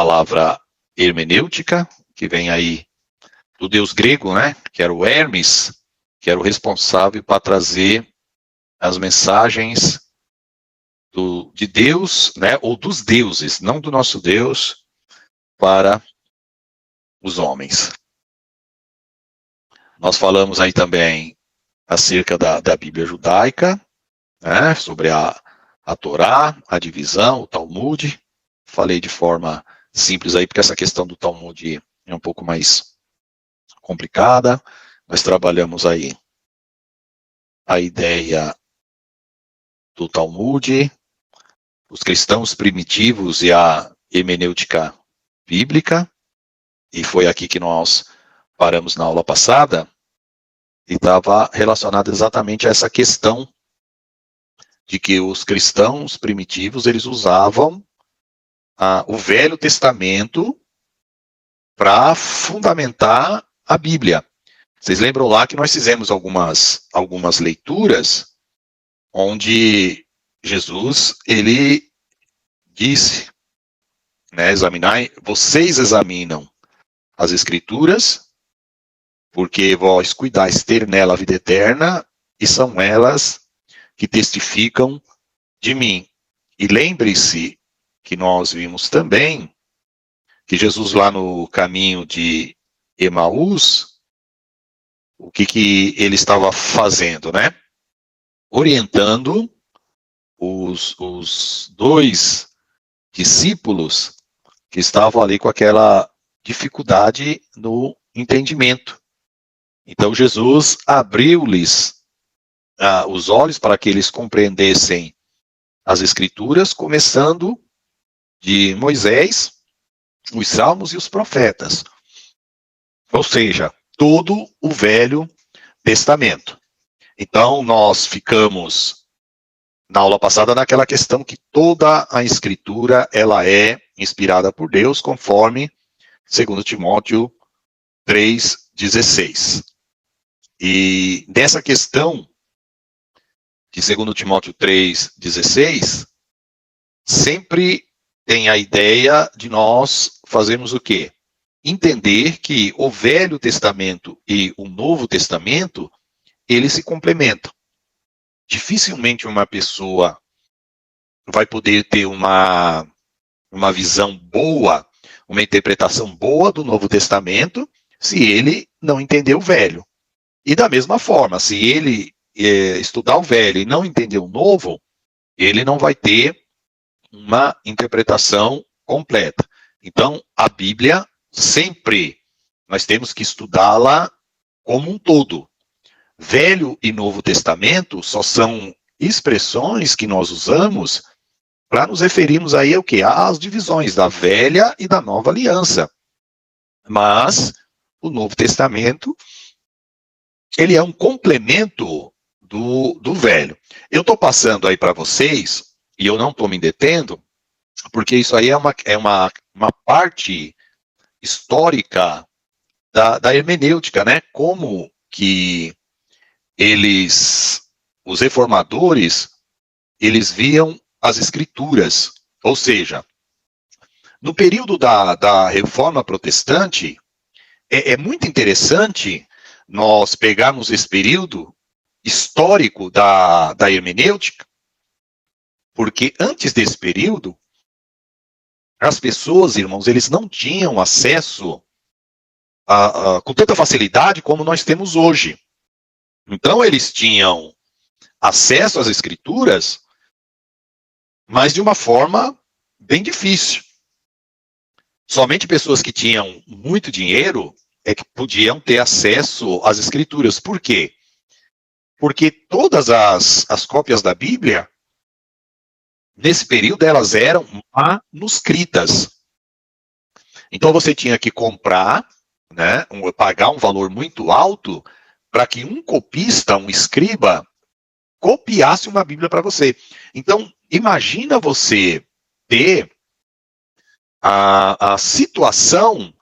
palavra hermenêutica, que vem aí do deus grego, né, que era o Hermes, que era o responsável para trazer as mensagens de Deus, né, ou dos deuses, não do nosso Deus, para os homens. Nós falamos aí também acerca da Bíblia judaica, né, sobre a Torá, a divisão, o Talmud. Falei de forma simples aí, porque essa questão do Talmud é um pouco mais complicada. Nós trabalhamos aí a ideia do Talmud, os cristãos primitivos e a hermenêutica bíblica, e foi aqui que nós paramos na aula passada, e estava relacionado exatamente a essa questão de que os cristãos primitivos, eles usavam o Velho Testamento para fundamentar a Bíblia. Vocês lembram lá que nós fizemos algumas leituras onde Jesus, ele disse, né, vocês examinam as Escrituras, porque vós cuidais ter nela a vida eterna, e são elas que testificam de mim. E lembre-se que nós vimos também que Jesus lá no caminho de Emaús, o que ele estava fazendo, né? Orientando os dois discípulos que estavam ali com aquela dificuldade no entendimento. Então Jesus abriu-lhes os olhos para que eles compreendessem as Escrituras, começando de Moisés, os Salmos e os Profetas. Ou seja, todo o Velho Testamento. Então nós ficamos na aula passada naquela questão que toda a Escritura ela é inspirada por Deus, conforme 2 Timóteo 3,16. E nessa questão de 2 Timóteo 3,16, sempre tem a ideia de nós fazermos o quê? Entender que o Velho Testamento e o Novo Testamento, eles se complementam. Dificilmente uma pessoa vai poder ter uma visão boa, uma interpretação boa do Novo Testamento, se ele não entender o Velho. E da mesma forma, se ele estudar o Velho e não entender o Novo, ele não vai ter uma interpretação completa. Então, a Bíblia, sempre, nós temos que estudá-la como um todo. Velho e Novo Testamento só são expressões que nós usamos para nos referirmos aí ao quê? Às divisões da Velha e da Nova Aliança. Mas o Novo Testamento, ele é um complemento do Velho. Eu estou passando aí para vocês, e eu não estou me detendo, porque isso aí é uma parte histórica da hermenêutica, né? Como que os reformadores, eles viam as Escrituras. Ou seja, no período da Reforma Protestante, é muito interessante nós pegarmos esse período histórico da hermenêutica, porque antes desse período, as pessoas, irmãos, eles não tinham acesso com tanta facilidade como nós temos hoje. Então, eles tinham acesso às Escrituras, mas de uma forma bem difícil. Somente pessoas que tinham muito dinheiro é que podiam ter acesso às Escrituras. Por quê? Porque todas as cópias da Bíblia, nesse período, elas eram manuscritas. Então, você tinha que comprar, né, pagar um valor muito alto para que um copista, um escriba, copiasse uma Bíblia para você. Então, imagina você ter a situação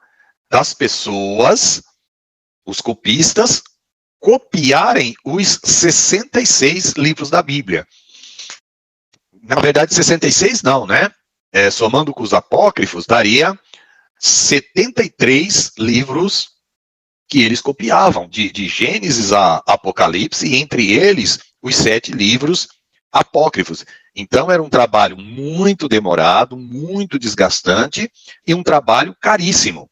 das pessoas, os copistas, copiarem os 66 livros da Bíblia. Na verdade, 66 não, né? somando com os apócrifos, daria 73 livros que eles copiavam, de Gênesis a Apocalipse, e entre eles os 7 livros apócrifos. Então era um trabalho muito demorado, muito desgastante e um trabalho caríssimo.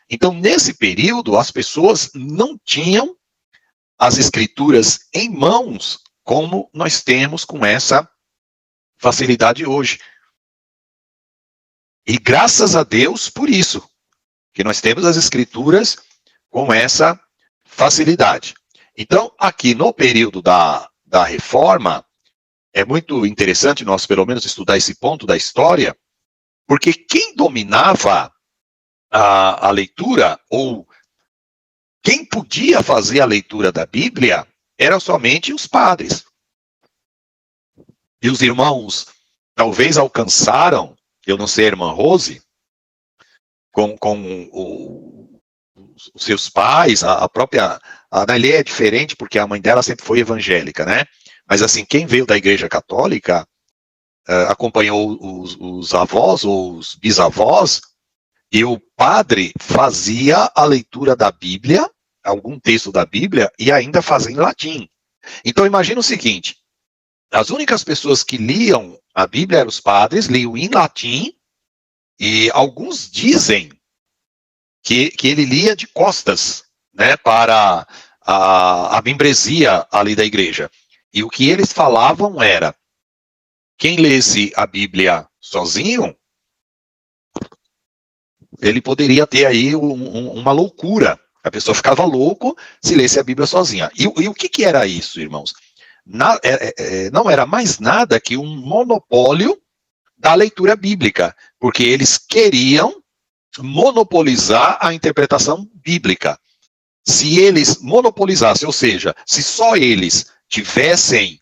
Então, nesse período, as pessoas não tinham as escrituras em mãos como nós temos com essa facilidade hoje. E graças a Deus por isso, que nós temos as escrituras com essa facilidade. Então, aqui no período da Reforma, é muito interessante nós, pelo menos, estudar esse ponto da história, porque quem dominava a leitura, ou quem podia fazer a leitura da Bíblia, eram somente os padres. E os irmãos talvez alcançaram, eu não sei, a irmã Rose, com os seus pais, a própria... A Nelly é diferente, porque a mãe dela sempre foi evangélica, né? Mas assim, quem veio da Igreja Católica, acompanhou os avós ou os bisavós, e o padre fazia a leitura da Bíblia, algum texto da Bíblia, e ainda fazia em latim. Então imagina o seguinte, as únicas pessoas que liam a Bíblia eram os padres, liam em latim, e alguns dizem que ele lia de costas, né, para a membresia ali da igreja. E o que eles falavam era, quem lesse a Bíblia sozinho, ele poderia ter aí uma loucura. A pessoa ficava louco se lesse a Bíblia sozinha. E o que era isso, irmãos? Não era mais nada que um monopólio da leitura bíblica, porque eles queriam monopolizar a interpretação bíblica. Se eles monopolizassem, ou seja, se só eles tivessem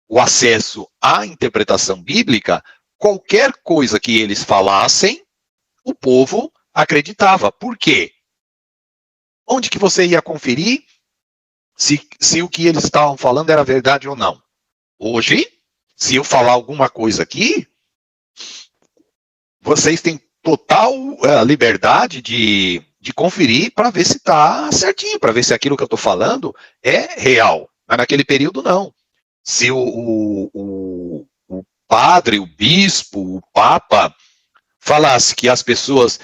o acesso à interpretação bíblica, qualquer coisa que eles falassem, o povo acreditava. Por quê? Onde que você ia conferir se o que eles estavam falando era verdade ou não? Hoje, se eu falar alguma coisa aqui, vocês têm total liberdade de conferir para ver se está certinho, para ver se aquilo que eu estou falando é real. Mas naquele período, não. Se o padre, o bispo, o papa falasse que as pessoas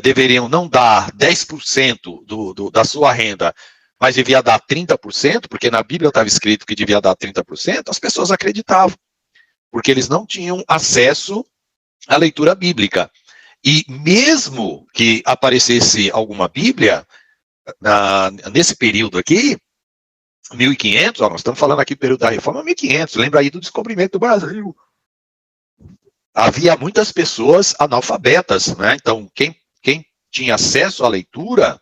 deveriam não dar 10% da sua renda, mas devia dar 30%, porque na Bíblia estava escrito que devia dar 30%, as pessoas acreditavam, porque eles não tinham acesso à leitura bíblica. E mesmo que aparecesse alguma Bíblia, nesse período aqui, 1500, nós estamos falando aqui do período da Reforma, 1500, lembra aí do descobrimento do Brasil. Havia muitas pessoas analfabetas, né? Então, quem tinha acesso à leitura,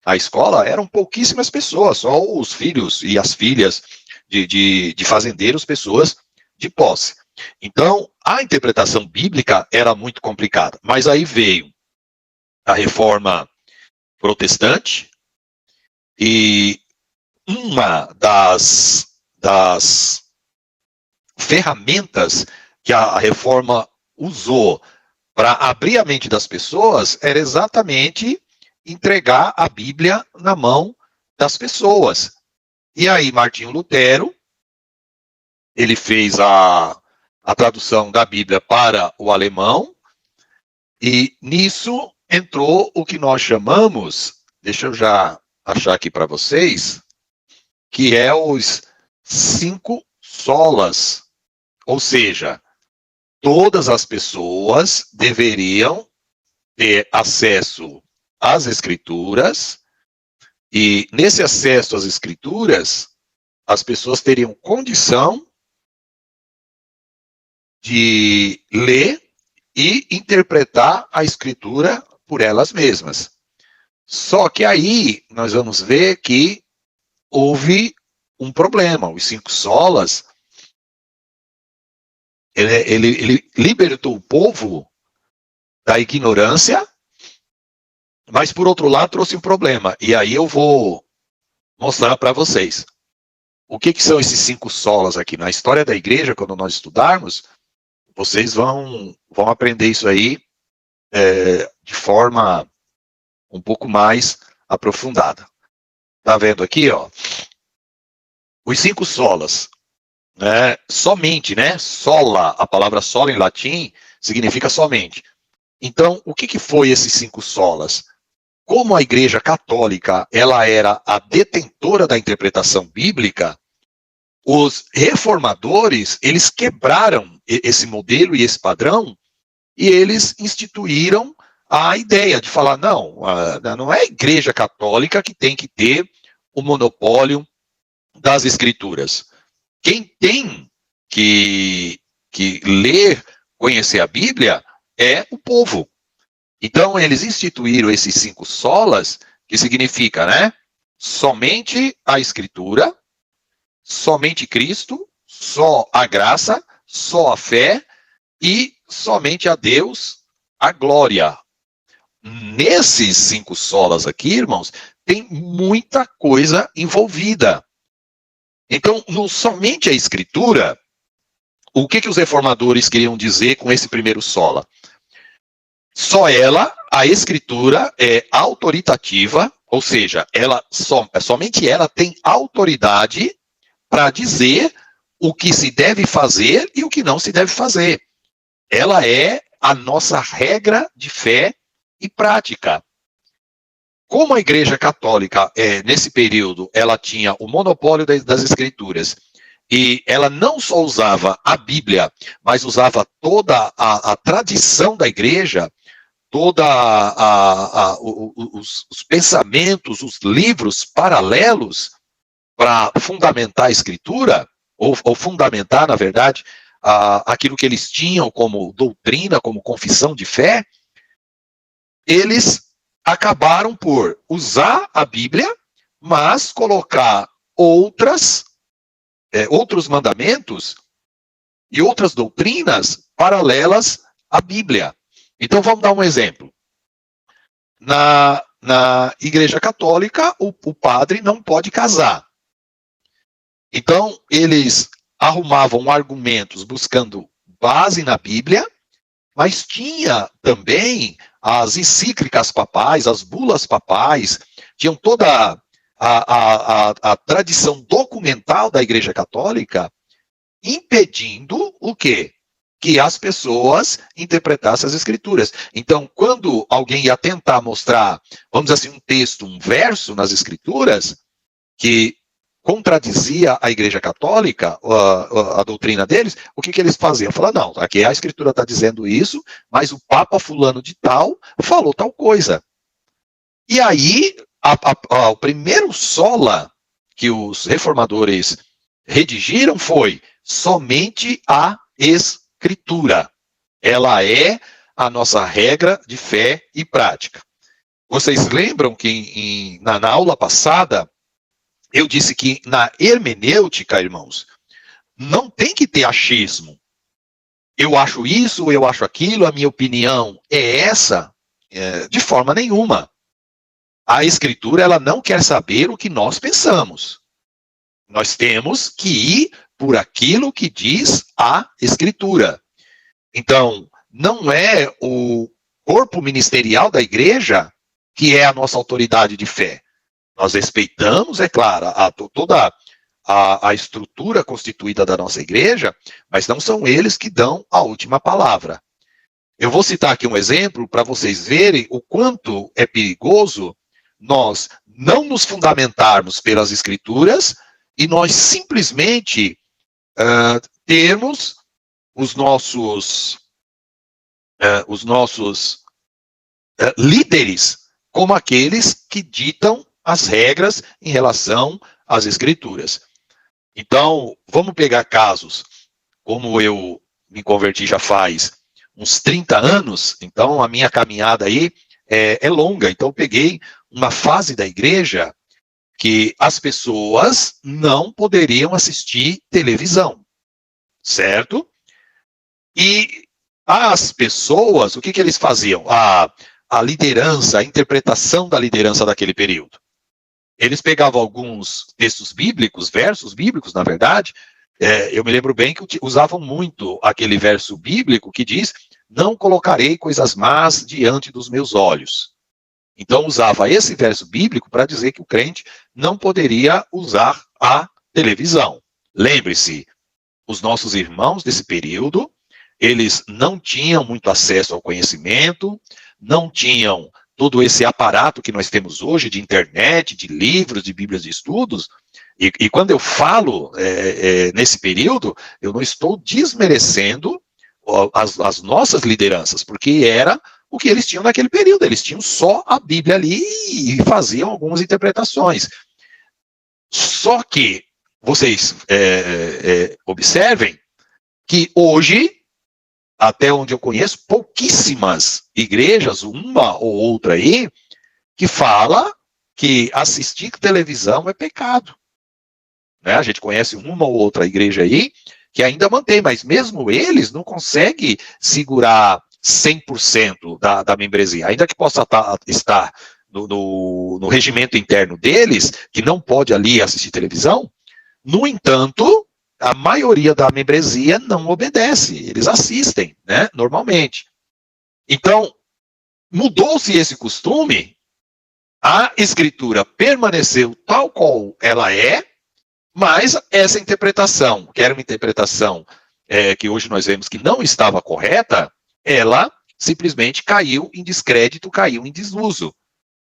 à escola, eram pouquíssimas pessoas, só os filhos e as filhas de fazendeiros, pessoas de posse. Então, a interpretação bíblica era muito complicada. Mas aí veio a Reforma Protestante, e uma das ferramentas que a Reforma usou para abrir a mente das pessoas era exatamente entregar a Bíblia na mão das pessoas. E aí Martinho Lutero, ele fez a tradução da Bíblia para o alemão, e nisso entrou o que nós chamamos, deixa eu já achar aqui para vocês, que é os 5 solas. Ou seja, todas as pessoas deveriam ter acesso às Escrituras, e nesse acesso às Escrituras, as pessoas teriam condição de ler e interpretar a Escritura por elas mesmas. Só que aí nós vamos ver que houve um problema. Os 5 solas, ele libertou o povo da ignorância, mas por outro lado trouxe um problema. E aí eu vou mostrar para vocês. O que são esses 5 solas aqui? Na história da igreja, quando nós estudarmos, vocês vão aprender isso aí de forma um pouco mais aprofundada. Tá vendo aqui, ó? Os 5 solas, né? Somente, né? Sola, a palavra sola em latim significa somente. Então, o que foi esses 5 solas? Como a Igreja Católica ela era a detentora da interpretação bíblica, os reformadores eles quebraram esse modelo e esse padrão e eles instituíram a ideia de falar, não é a Igreja Católica que tem que ter o monopólio das Escrituras. Quem tem que ler, conhecer a Bíblia é o povo. Então, eles instituíram esses 5 solas, que significa, né? Somente a Escritura, somente Cristo, só a graça, só a fé e somente a Deus a glória. Nesses 5 solas aqui, irmãos, tem muita coisa envolvida. Então, somente a Escritura, o que os reformadores queriam dizer com esse primeiro sola? Só ela, a Escritura, é autoritativa, ou seja, somente ela tem autoridade para dizer o que se deve fazer e o que não se deve fazer. Ela é a nossa regra de fé e prática. Como a Igreja Católica, nesse período, ela tinha o monopólio das Escrituras, e ela não só usava a Bíblia, mas usava toda a tradição da Igreja, toda os pensamentos, os livros paralelos para fundamentar a Escritura, ou fundamentar, na verdade, aquilo que eles tinham como doutrina, como confissão de fé, eles acabaram por usar a Bíblia, mas colocar outros mandamentos e outras doutrinas paralelas à Bíblia. Então, vamos dar um exemplo. Na Igreja Católica, o padre não pode casar. Então, eles arrumavam argumentos buscando base na Bíblia, mas tinha também as encíclicas papais, as bulas papais, tinham toda a tradição documental da Igreja Católica impedindo o quê? Que as pessoas interpretassem as Escrituras. Então, quando alguém ia tentar mostrar, vamos dizer assim, um texto, um verso nas Escrituras, que contradizia a Igreja Católica, a doutrina deles, o que eles faziam? Falaram, não, aqui a Escritura está dizendo isso, mas o Papa fulano de tal falou tal coisa. E aí, o primeiro sola que os reformadores redigiram foi somente a Escritura. Ela é a nossa regra de fé e prática. Vocês lembram que na aula passada, eu disse que na hermenêutica, irmãos, não tem que ter achismo. Eu acho isso, eu acho aquilo, a minha opinião é essa, de forma nenhuma. A Escritura, ela não quer saber o que nós pensamos. Nós temos que ir por aquilo que diz a Escritura. Então, não é o corpo ministerial da igreja que é a nossa autoridade de fé. Nós respeitamos, é claro, toda a estrutura constituída da nossa igreja, mas não são eles que dão a última palavra. Eu vou citar aqui um exemplo para vocês verem o quanto é perigoso nós não nos fundamentarmos pelas Escrituras e nós simplesmente termos os nossos líderes como aqueles que ditam as regras em relação às Escrituras. Então, vamos pegar casos, como eu me converti já faz uns 30 anos, então a minha caminhada aí é longa. Então, eu peguei uma fase da igreja que as pessoas não poderiam assistir televisão, certo? E as pessoas, o que eles faziam? A liderança, a interpretação da liderança daquele período. Eles pegavam alguns textos bíblicos, versos bíblicos, na verdade, Eu me lembro bem que usavam muito aquele verso bíblico que diz: não colocarei coisas más diante dos meus olhos. Então usava esse verso bíblico para dizer que o crente não poderia usar a televisão. Lembre-se, os nossos irmãos desse período, eles não tinham muito acesso ao conhecimento, não tinham todo esse aparato que nós temos hoje de internet, de livros, de bíblias de estudos. E quando eu falo nesse período, eu não estou desmerecendo as nossas lideranças, porque era o que eles tinham naquele período. Eles tinham só a Bíblia ali e faziam algumas interpretações. Só que vocês observem que hoje, até onde eu conheço, pouquíssimas igrejas, uma ou outra aí, que fala que assistir televisão é pecado. Né? A gente conhece uma ou outra igreja aí que ainda mantém, mas mesmo eles não conseguem segurar 100% da membresia, ainda que possa estar no regimento interno deles, que não pode ali assistir televisão. No entanto, a maioria da membresia não obedece, eles assistem, né, normalmente. Então, mudou-se esse costume, a escritura permaneceu tal qual ela é, mas essa interpretação, que era uma interpretação que hoje nós vemos que não estava correta, ela simplesmente caiu em descrédito, caiu em desuso.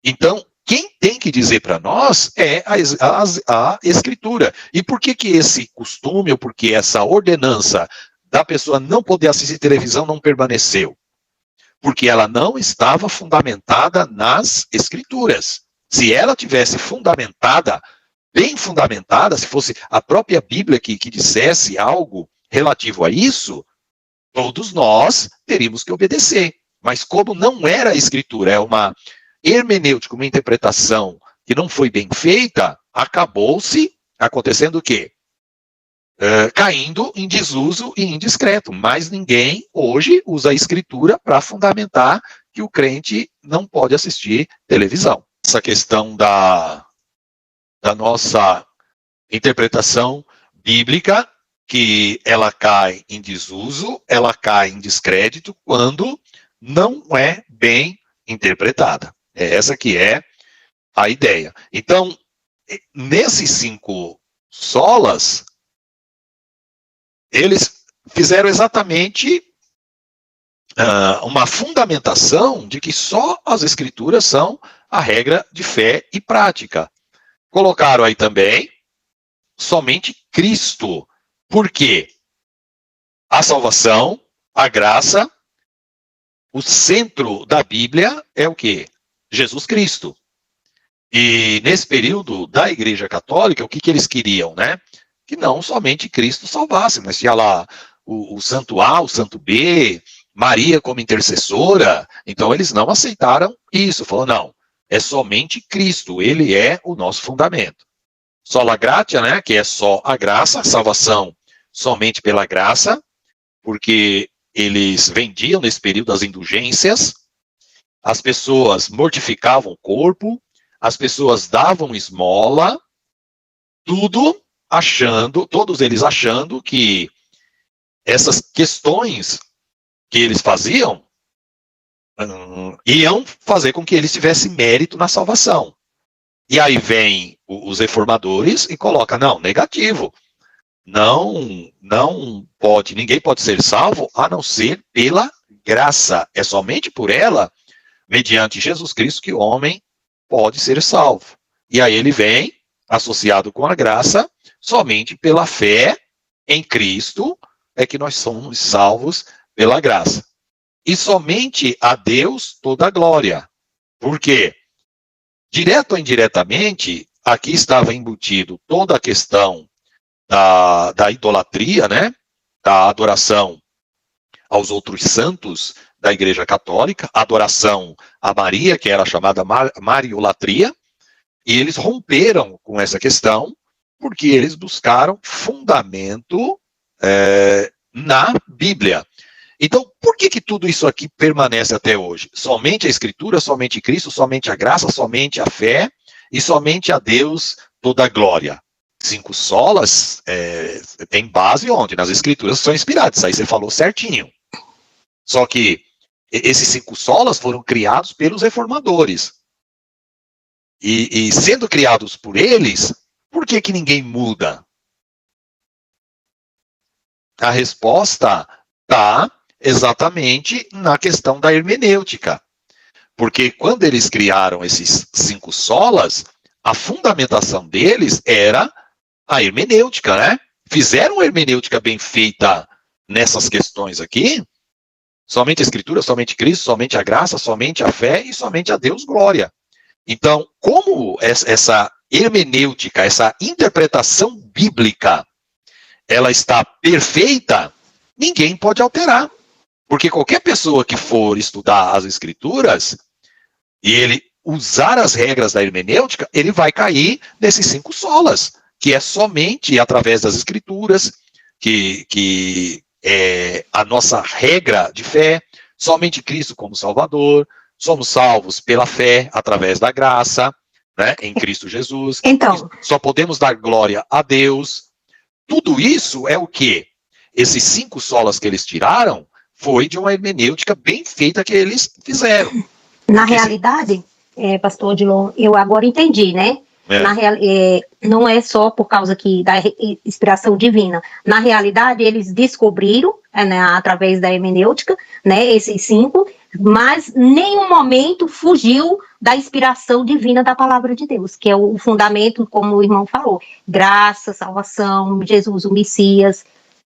Então, quem tem que dizer para nós é a Escritura. E por que esse costume, ou por que essa ordenança da pessoa não poder assistir televisão não permaneceu? Porque ela não estava fundamentada nas Escrituras. Se ela tivesse fundamentada, bem fundamentada, se fosse a própria Bíblia que dissesse algo relativo a isso, todos nós teríamos que obedecer. Mas como não era a Escritura, é uma hermenêutica, uma interpretação que não foi bem feita, acabou-se acontecendo o quê? Caindo em desuso e indiscreto. Mas ninguém hoje usa a Escritura para fundamentar que o crente não pode assistir televisão. Essa questão da nossa interpretação bíblica, que ela cai em desuso, ela cai em descrédito quando não é bem interpretada. É essa que é a ideia. Então, nesses 5 solas, eles fizeram exatamente uma fundamentação de que só as Escrituras são a regra de fé e prática. Colocaram aí também somente Cristo. Por quê? A salvação, a graça, o centro da Bíblia é o quê? Jesus Cristo. E nesse período da Igreja Católica, o que eles queriam, né? Que não somente Cristo salvasse, mas tinha lá o santo A, o santo B, Maria como intercessora. Então eles não aceitaram isso. Falaram, não, é somente Cristo, ele é o nosso fundamento. Sola gratia, né? Que é só a graça, a salvação somente pela graça, porque eles vendiam nesse período as indulgências, as pessoas mortificavam o corpo, as pessoas davam esmola, tudo achando, todos eles achando que essas questões que eles faziam iam fazer com que eles tivessem mérito na salvação. E aí vem os reformadores e coloca, não, negativo. Não pode, ninguém pode ser salvo a não ser pela graça. É somente por ela, mediante Jesus Cristo, que o homem pode ser salvo. E aí ele vem, associado com a graça, somente pela fé em Cristo é que nós somos salvos pela graça. E somente a Deus toda a glória. Por quê? Direto ou indiretamente, aqui estava embutido toda a questão da idolatria, né? Da adoração aos outros santos da Igreja Católica, adoração a Maria, que era chamada mariolatria, e eles romperam com essa questão, porque eles buscaram fundamento na Bíblia. Então, por que tudo isso aqui permanece até hoje? Somente a Escritura, somente Cristo, somente a graça, somente a fé, e somente a Deus toda a glória. 5 solas tem base onde? Nas escrituras que são inspiradas. Isso aí você falou certinho. Só que esses 5 solas foram criados pelos reformadores. E sendo criados por eles, por que ninguém muda? A resposta está exatamente na questão da hermenêutica. Porque quando eles criaram esses 5 solas, a fundamentação deles era a hermenêutica, né? Fizeram uma hermenêutica bem feita nessas questões aqui. Somente a Escritura, somente Cristo, somente a graça, somente a fé e somente a Deus glória. Então, como essa hermenêutica, essa interpretação bíblica, ela está perfeita, ninguém pode alterar. Porque qualquer pessoa que for estudar as Escrituras e ele usar as regras da hermenêutica, ele vai cair nesses 5 solas, que é somente através das Escrituras, que é a nossa regra de fé, somente Cristo como Salvador, somos salvos pela fé, através da graça, né, em Cristo Jesus. Então, só podemos dar glória a Deus. Tudo isso é o quê? Esses 5 solas que eles tiraram foi de uma hermenêutica bem feita que eles fizeram. Na realidade, pastor Odilon, eu agora entendi, né? Não é só por causa da inspiração divina. Na realidade, eles descobriram, né, através da hermenêutica, né, esses 5, mas nenhum momento fugiu da inspiração divina da palavra de Deus, que é o fundamento, como o irmão falou, graça, salvação, Jesus, o Messias.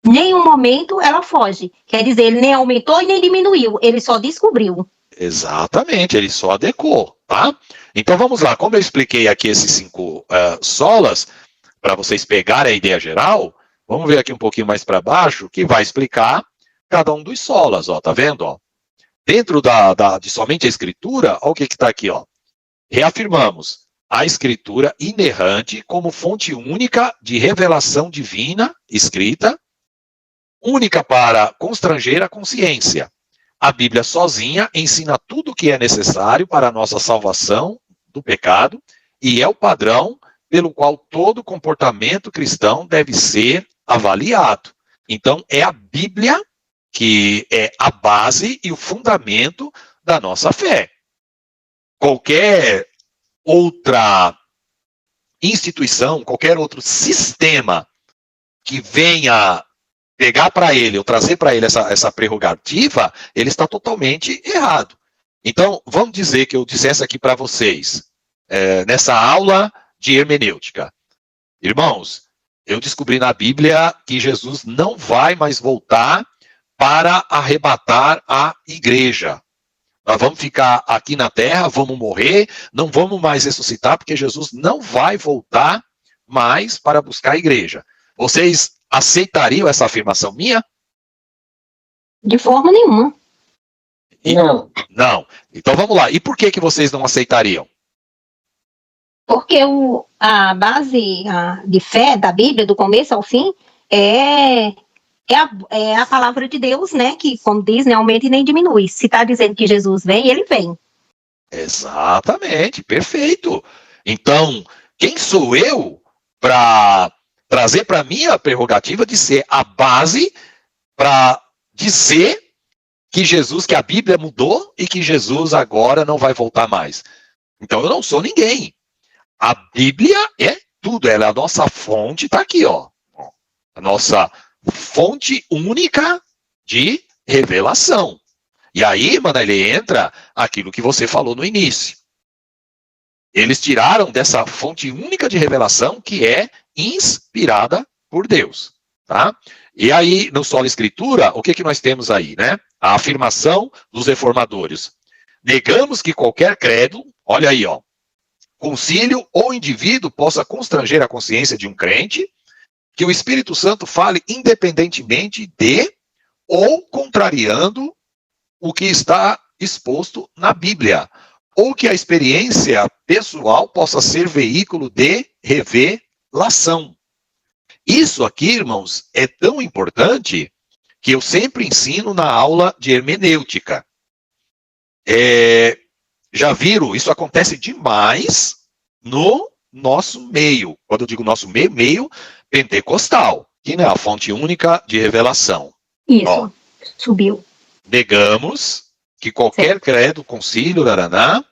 Nenhum momento ela foge. Quer dizer, ele nem aumentou e nem diminuiu, ele só descobriu. Exatamente, ele só adequou, tá? Então vamos lá, como eu expliquei aqui esses 5 solas, para vocês pegarem a ideia geral, vamos ver aqui um pouquinho mais para baixo, que vai explicar cada um dos solas, ó, tá vendo? Ó? Dentro de somente a Escritura, olha o que está aqui, ó. Reafirmamos a Escritura inerrante como fonte única de revelação divina, escrita, única para constranger a consciência. A Bíblia sozinha ensina tudo o que é necessário para a nossa salvação do pecado e é o padrão pelo qual todo comportamento cristão deve ser avaliado. Então, é a Bíblia que é a base e o fundamento da nossa fé. Qualquer outra instituição, qualquer outro sistema que venha pegar para ele, ou trazer para ele essa prerrogativa, ele está totalmente errado. Então, vamos dizer que eu dissesse aqui para vocês, nessa aula de hermenêutica. Irmãos, eu descobri na Bíblia que Jesus não vai mais voltar para arrebatar a igreja. Nós vamos ficar aqui na terra, vamos morrer, não vamos mais ressuscitar, porque Jesus não vai voltar mais para buscar a igreja. Vocês aceitariam essa afirmação minha? De forma nenhuma. Não. Então vamos lá. E por que vocês não aceitariam? Porque a base de fé da Bíblia, do começo ao fim, é a palavra de Deus, né? Que, como diz, nem aumenta e nem diminui. Se está dizendo que Jesus vem, ele vem. Exatamente, perfeito. Então, quem sou eu para trazer para mim a prerrogativa de ser a base para dizer que a Bíblia mudou e que Jesus agora não vai voltar mais? Então, eu não sou ninguém. A Bíblia é tudo, ela é a nossa fonte, está aqui, ó. A nossa fonte única de revelação. E aí, mano, ele entra aquilo que você falou no início. Eles tiraram dessa fonte única de revelação que é inspirada por Deus, tá? E aí, no Sola Escritura, o que nós temos aí, né? A afirmação dos reformadores. Negamos que qualquer credo, olha aí, ó, concílio ou indivíduo possa constranger a consciência de um crente, que o Espírito Santo fale independentemente de ou contrariando o que está exposto na Bíblia, ou que a experiência pessoal possa ser veículo de revelação. Isso aqui, irmãos, é tão importante que eu sempre ensino na aula de hermenêutica. Já viram? Isso acontece demais no nosso meio. Quando eu digo nosso meio, meio pentecostal, que não é a fonte única de revelação. Isso, ó, subiu. Negamos que qualquer credo, concílio, araná,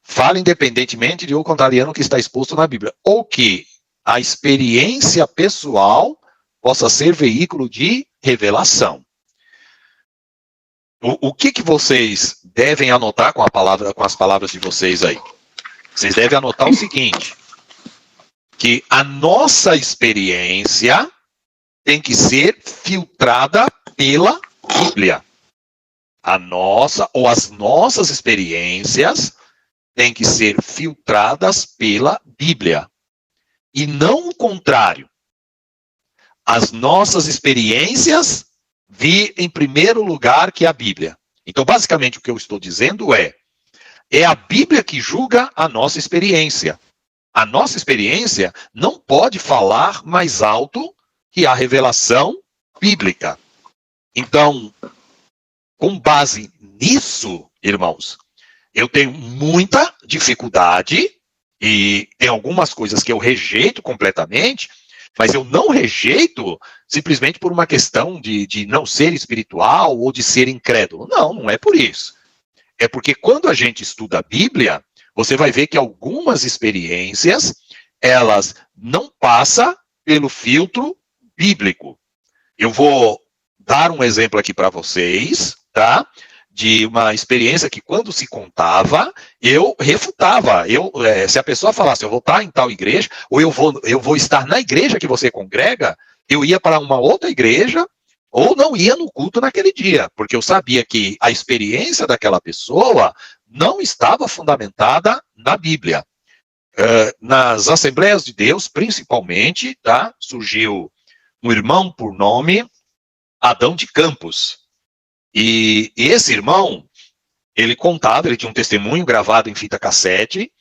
fala independentemente de o contrariano que está exposto na Bíblia, ou que a experiência pessoal possa ser veículo de revelação. O que vocês devem anotar com as palavras de vocês aí? Vocês devem anotar o seguinte, que a nossa experiência tem que ser filtrada pela Bíblia. A nossa, ou as nossas experiências têm que ser filtradas pela Bíblia. E não o contrário. As nossas experiências vir em primeiro lugar que a Bíblia. Então, basicamente, o que eu estou dizendo é a Bíblia que julga a nossa experiência. A nossa experiência não pode falar mais alto que a revelação bíblica. Então, com base nisso, irmãos, eu tenho muita dificuldade e tem algumas coisas que eu rejeito completamente, mas eu não rejeito simplesmente por uma questão de não ser espiritual ou de ser incrédulo. Não, não é por isso. É porque quando a gente estuda a Bíblia, você vai ver que algumas experiências, elas não passam pelo filtro bíblico. Eu vou dar um exemplo aqui para vocês, tá? De uma experiência que quando se contava, eu refutava. Se a pessoa falasse, eu vou estar em tal igreja, ou eu vou estar na igreja que você congrega, eu ia para uma outra igreja, ou não ia no culto naquele dia, porque eu sabia que a experiência daquela pessoa não estava fundamentada na Bíblia. Nas Assembleias de Deus, principalmente, tá? Surgiu um irmão por nome Adão de Campos. E esse irmão, ele contava, ele tinha um testemunho gravado em fita cassete,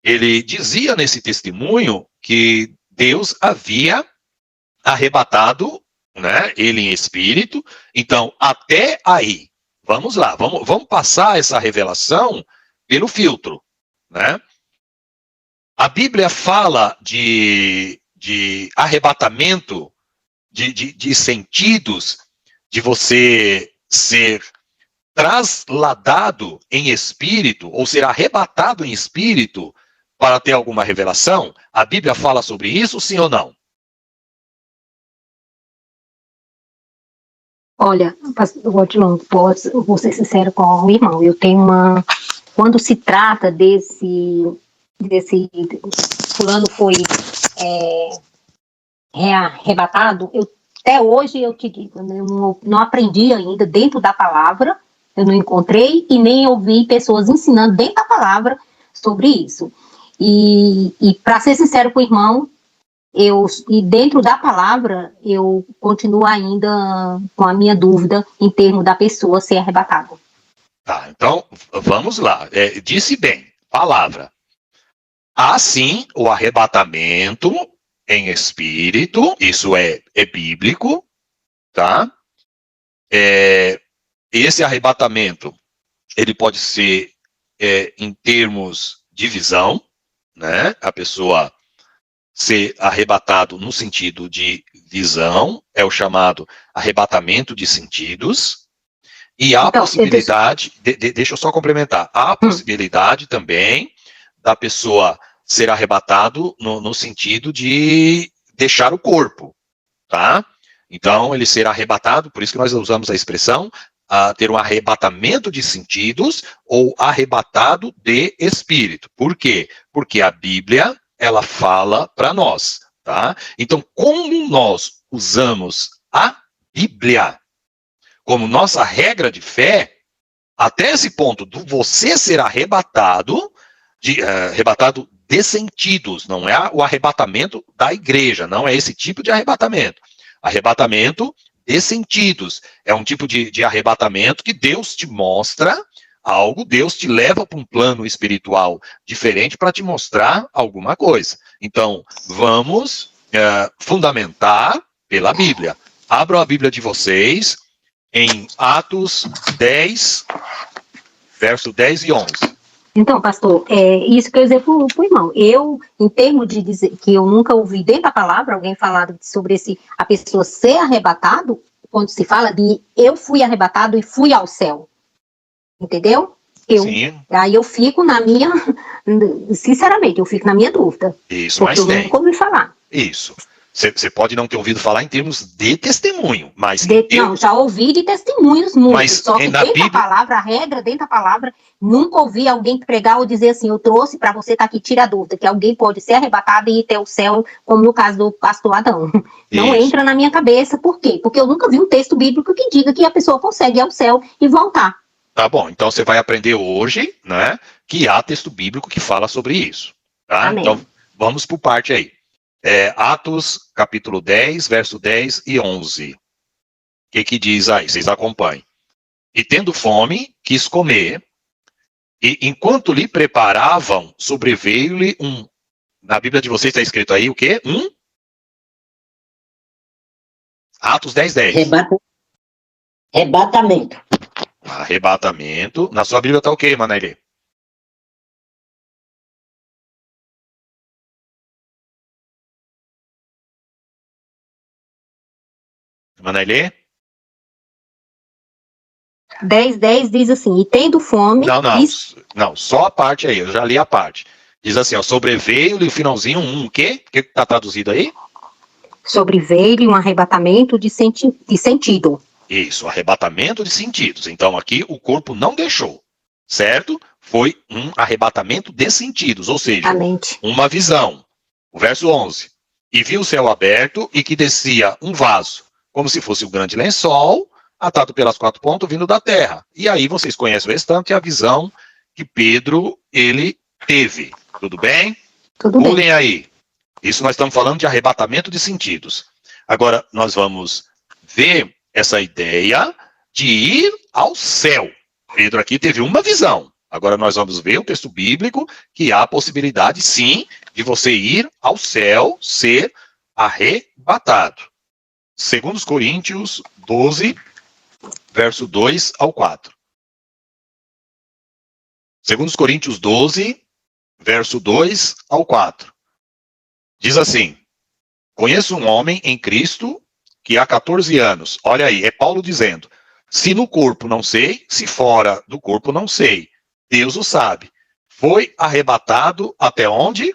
ele dizia nesse testemunho que Deus havia arrebatado, né, ele em espírito. Então, até aí, vamos lá, vamos passar essa revelação pelo filtro, né? A Bíblia fala de arrebatamento, de sentidos, de você ser trasladado em espírito, ou ser arrebatado em espírito para ter alguma revelação? A Bíblia fala sobre isso, sim ou não? Olha, pastor Odilon, vou ser sincero com o irmão, eu tenho quando se trata desse fulano foi arrebatado, até hoje eu te digo, eu não aprendi ainda dentro da palavra, eu não encontrei e nem ouvi pessoas ensinando dentro da palavra sobre isso. E para ser sincero com o irmão, e dentro da palavra, eu continuo ainda com a minha dúvida em termos da pessoa ser arrebatada. Tá, então vamos lá. Disse bem, palavra. Há sim o arrebatamento em espírito, isso é bíblico, tá? Esse arrebatamento, ele pode ser em termos de visão, né? A pessoa ser arrebatado no sentido de visão, é o chamado arrebatamento de sentidos, e há possibilidade, deixa eu só complementar, há a possibilidade também da pessoa ser arrebatado no sentido de deixar o corpo, tá? Então, ele ser arrebatado, por isso que nós usamos a expressão, ter um arrebatamento de sentidos ou arrebatado de espírito. Por quê? Porque a Bíblia, ela fala para nós, tá? Então, como nós usamos a Bíblia como nossa regra de fé, até esse ponto do você ser arrebatado de sentidos, não é o arrebatamento da igreja, não é esse tipo de arrebatamento. Arrebatamento de sentidos. É um tipo de arrebatamento que Deus te mostra algo, Deus te leva para um plano espiritual diferente para te mostrar alguma coisa. Então, vamos fundamentar pela Bíblia. Abram a Bíblia de vocês em Atos 10, verso 10 e 11. Então, pastor, isso que eu ia dizer pro irmão. Eu, em termos de dizer que eu nunca ouvi dentro da palavra alguém falar sobre a pessoa ser arrebatado, quando se fala de eu fui arrebatado e fui ao céu. Entendeu? Sim. Aí eu fico na minha, sinceramente, eu fico na minha dúvida. Isso, porque mas eu nunca ouvi falar. Isso. Você pode não ter ouvido falar em termos de testemunho, mas... Não, já ouvi de testemunhos muitos, só que dentro Bíblia... da palavra, a regra dentro da palavra, nunca ouvi alguém pregar ou dizer assim, eu trouxe para você estar aqui, tira a dúvida, que alguém pode ser arrebatado e ir até o céu, como no caso do pastor Adão. Não entra na minha cabeça, por quê? Porque eu nunca vi um texto bíblico que diga que a pessoa consegue ir ao céu e voltar. Tá bom, então você vai aprender hoje, né, que há texto bíblico que fala sobre isso. Tá? Amém. Então, vamos por parte aí. Atos, capítulo 10, verso 10 e 11. O que diz aí? Vocês acompanhem. E tendo fome, quis comer, e enquanto lhe preparavam, sobreveio-lhe um... Na Bíblia de vocês está escrito aí o quê? Atos 10, 10. Arrebatamento. Arrebatamento. Na sua Bíblia está o quê, Manaile? Manaile? 10:10 diz assim, e tendo fome... Não, só a parte aí, eu já li a parte. Diz assim, ó, sobreveio-lhe o finalzinho o quê? O que está traduzido aí? Sobreveio-lhe um arrebatamento de sentido. Isso, arrebatamento de sentidos. Então aqui o corpo não deixou, certo? Foi um arrebatamento de sentidos, ou seja, uma visão. O verso 11. E viu o céu aberto e que descia um vaso, como se fosse um grande lençol, atado pelas 4 pontas, vindo da terra. E aí vocês conhecem o restante, a visão que Pedro, ele teve. Tudo bem? Tudo bem. Pulem aí. Isso nós estamos falando de arrebatamento de sentidos. Agora, nós vamos ver essa ideia de ir ao céu. Pedro aqui teve uma visão. Agora nós vamos ver o texto bíblico que há a possibilidade, sim, de você ir ao céu, ser arrebatado. 2 Coríntios 12, verso 2 ao 4. 2 Coríntios 12, verso 2 ao 4. Diz assim, conheço um homem em Cristo que há 14 anos, olha aí, é Paulo dizendo, se no corpo não sei, se fora do corpo não sei, Deus o sabe. Foi arrebatado até onde?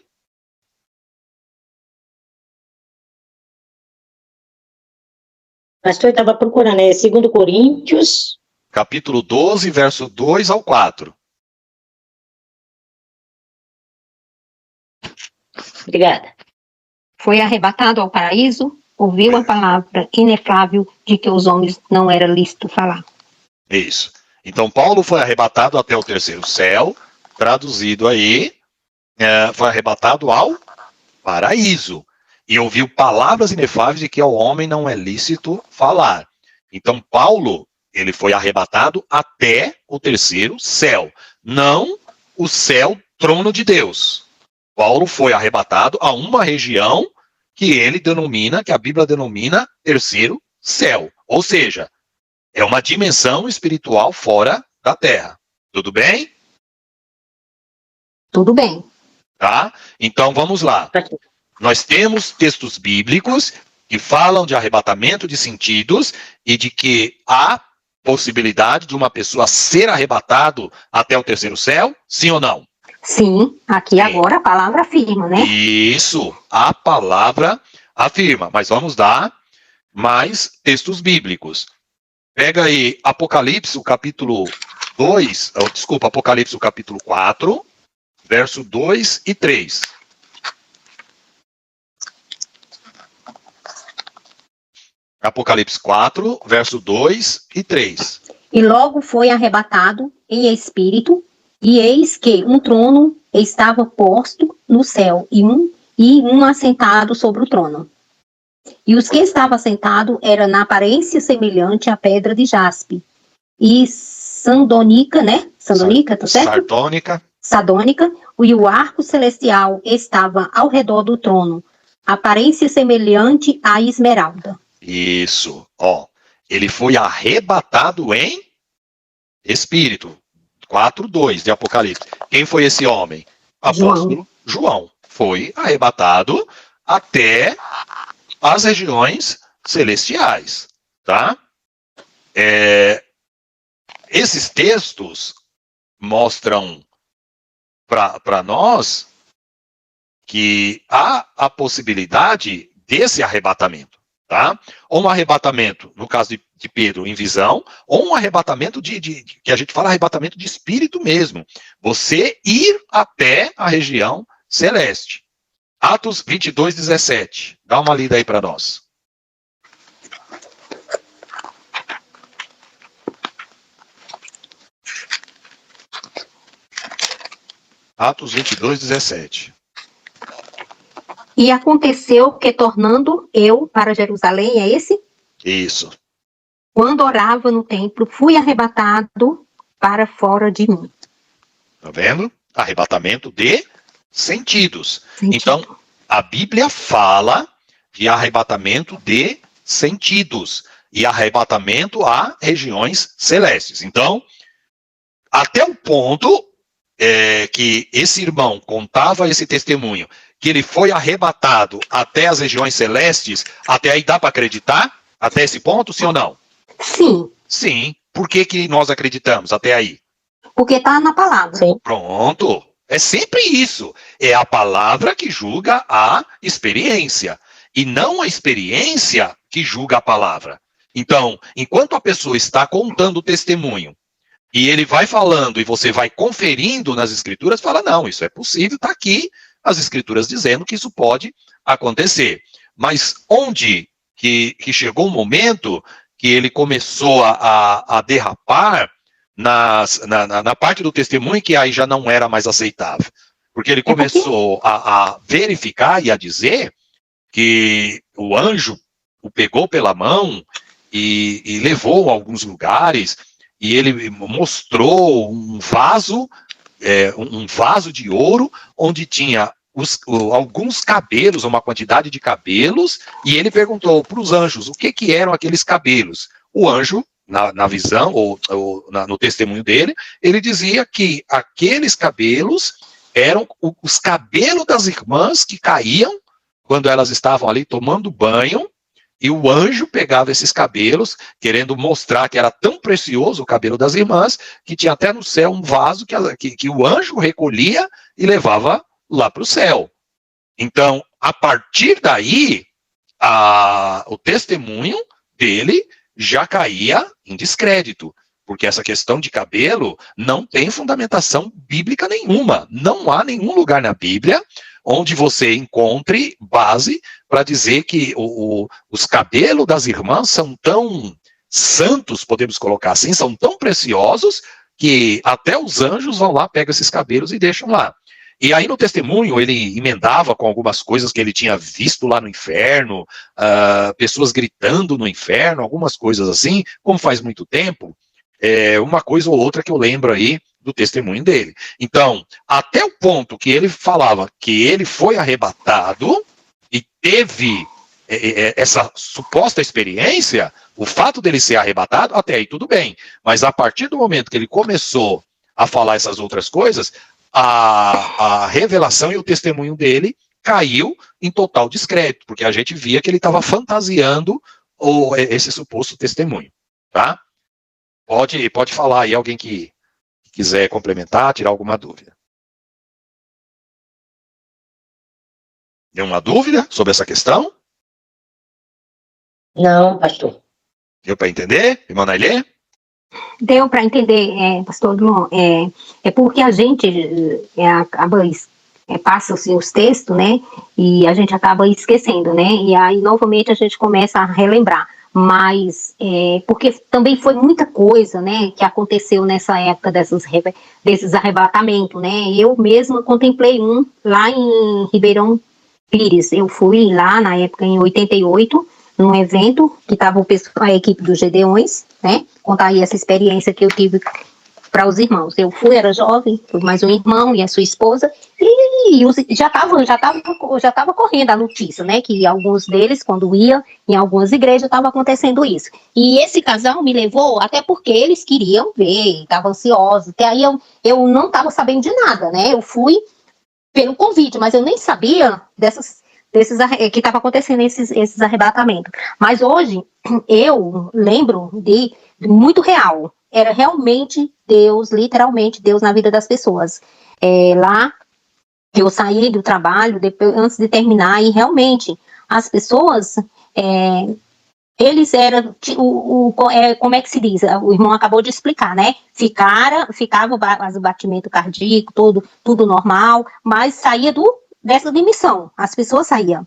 Pastor, eu estava procurando, 2 Coríntios... Capítulo 12, verso 2 ao 4. Obrigada. Foi arrebatado ao paraíso, ouviu a palavra inefável de que os homens não era lícito falar. Isso. Então, Paulo foi arrebatado até o terceiro céu, traduzido aí, foi arrebatado ao paraíso. E ouviu palavras inefáveis de que ao homem não é lícito falar. Então, Paulo, ele foi arrebatado até o terceiro céu. Não o céu, trono de Deus. Paulo foi arrebatado a uma região que ele denomina, que a Bíblia denomina terceiro céu. Ou seja, é uma dimensão espiritual fora da terra. Tudo bem? Tudo bem. Tá? Então vamos lá. Nós temos textos bíblicos que falam de arrebatamento de sentidos e de que há possibilidade de uma pessoa ser arrebatado até o terceiro céu, sim ou não? Sim, aqui agora a palavra afirma, né? Isso, a palavra afirma. Mas vamos dar mais textos bíblicos. Pega aí Apocalipse, o capítulo 2, Apocalipse, o capítulo 4, verso 2 e 3. Apocalipse 4, verso 2 e 3. E logo foi arrebatado em espírito, e eis que um trono estava posto no céu, e um assentado sobre o trono. E os que estavam sentados eram na aparência semelhante à pedra de jaspe, e sardônica, né? Sardônica, tá certo? Sardônica, e o arco celestial estava ao redor do trono, aparência semelhante à esmeralda. Isso, ó. Ele foi arrebatado em espírito. 4:2 de Apocalipse. Quem foi esse homem? Apóstolo João. Foi arrebatado até as regiões celestiais, tá? Esses textos mostram para nós que há a possibilidade desse arrebatamento, tá? Ou um arrebatamento, no caso de Pedro, em visão, ou um arrebatamento que a gente fala arrebatamento de espírito mesmo. Você ir até a região celeste. Atos 22:17. Dá uma lida aí para nós. Atos 22:17. E aconteceu que, tornando eu para Jerusalém, é esse? Isso. Quando orava no templo, fui arrebatado para fora de mim. Tá vendo? Arrebatamento de sentidos. Então, a Bíblia fala de arrebatamento de sentidos e arrebatamento a regiões celestes. Então, até o ponto que esse irmão contava esse testemunho, que ele foi arrebatado até as regiões celestes, até aí dá para acreditar? Até esse ponto, sim ou não? Sim. Sim. Por que nós acreditamos até aí? Porque está na palavra. Sim. Pronto. É sempre isso. É a palavra que julga a experiência. E não a experiência que julga a palavra. Então, enquanto a pessoa está contando o testemunho, e ele vai falando, e você vai conferindo nas escrituras, fala, não, isso é possível, está aqui as escrituras dizendo que isso pode acontecer. Mas onde que chegou um momento que ele começou a derrapar na parte do testemunho, que aí já não era mais aceitável. Porque ele começou a verificar e a dizer que o anjo o pegou pela mão e levou a alguns lugares, e ele mostrou um vaso de ouro, onde tinha alguns cabelos, uma quantidade de cabelos, e ele perguntou para os anjos o que eram aqueles cabelos. O anjo, na visão, ou no testemunho dele, ele dizia que aqueles cabelos eram os cabelos das irmãs que caíam quando elas estavam ali tomando banho, e o anjo pegava esses cabelos, querendo mostrar que era tão precioso o cabelo das irmãs, que tinha até no céu um vaso que o anjo recolhia e levava lá para o céu. Então, a partir daí, o testemunho dele já caía em descrédito, porque essa questão de cabelo não tem fundamentação bíblica nenhuma. Não há nenhum lugar na Bíblia onde você encontre base para dizer que os cabelos das irmãs são tão santos, podemos colocar assim, são tão preciosos, que até os anjos vão lá, pegam esses cabelos e deixam lá. E aí no testemunho ele emendava com algumas coisas que ele tinha visto lá no inferno, pessoas gritando no inferno, algumas coisas assim, como faz muito tempo, uma coisa ou outra que eu lembro aí do testemunho dele. Então, até o ponto que ele falava que ele foi arrebatado e teve essa suposta experiência, o fato dele ser arrebatado, até aí tudo bem. Mas a partir do momento que ele começou a falar essas outras coisas, a revelação e o testemunho dele caiu em total descrédito, porque a gente via que ele estava fantasiando esse suposto testemunho, tá? Pode falar aí alguém que quiser complementar, tirar alguma dúvida. Nenhuma dúvida sobre essa questão? Não, pastor. Deu para entender, irmã Nailê? Deu para entender, pastor Dumont. É porque a gente acaba passa assim, os textos, né? E a gente acaba esquecendo, né? E aí novamente a gente começa a relembrar. Mas porque também foi muita coisa, né, que aconteceu nessa época desses arrebatamentos, né? Eu mesma contemplei um lá em Ribeirão Pires. Eu fui lá na época em 88, num evento que estava a equipe dos Gedeões, né? Contar aí essa experiência que eu tive para os irmãos. Eu fui, era jovem, fui mais um irmão e a sua esposa, e já tava correndo a notícia, né? Que alguns deles, quando iam em algumas igrejas, estava acontecendo isso. E esse casal me levou, até porque eles queriam ver, estavam ansiosos. Até aí eu não estava sabendo de nada, né? Eu fui pelo convite, mas eu nem sabia que estava acontecendo esses arrebatamentos. Mas hoje eu lembro de muito real. Era realmente Deus, literalmente Deus na vida das pessoas. Lá eu saí do trabalho antes de terminar e realmente as pessoas, eles eram, como é que se diz? O irmão acabou de explicar, né? Ficava o batimento cardíaco, tudo normal, mas saía dessa dimensão, as pessoas saíam.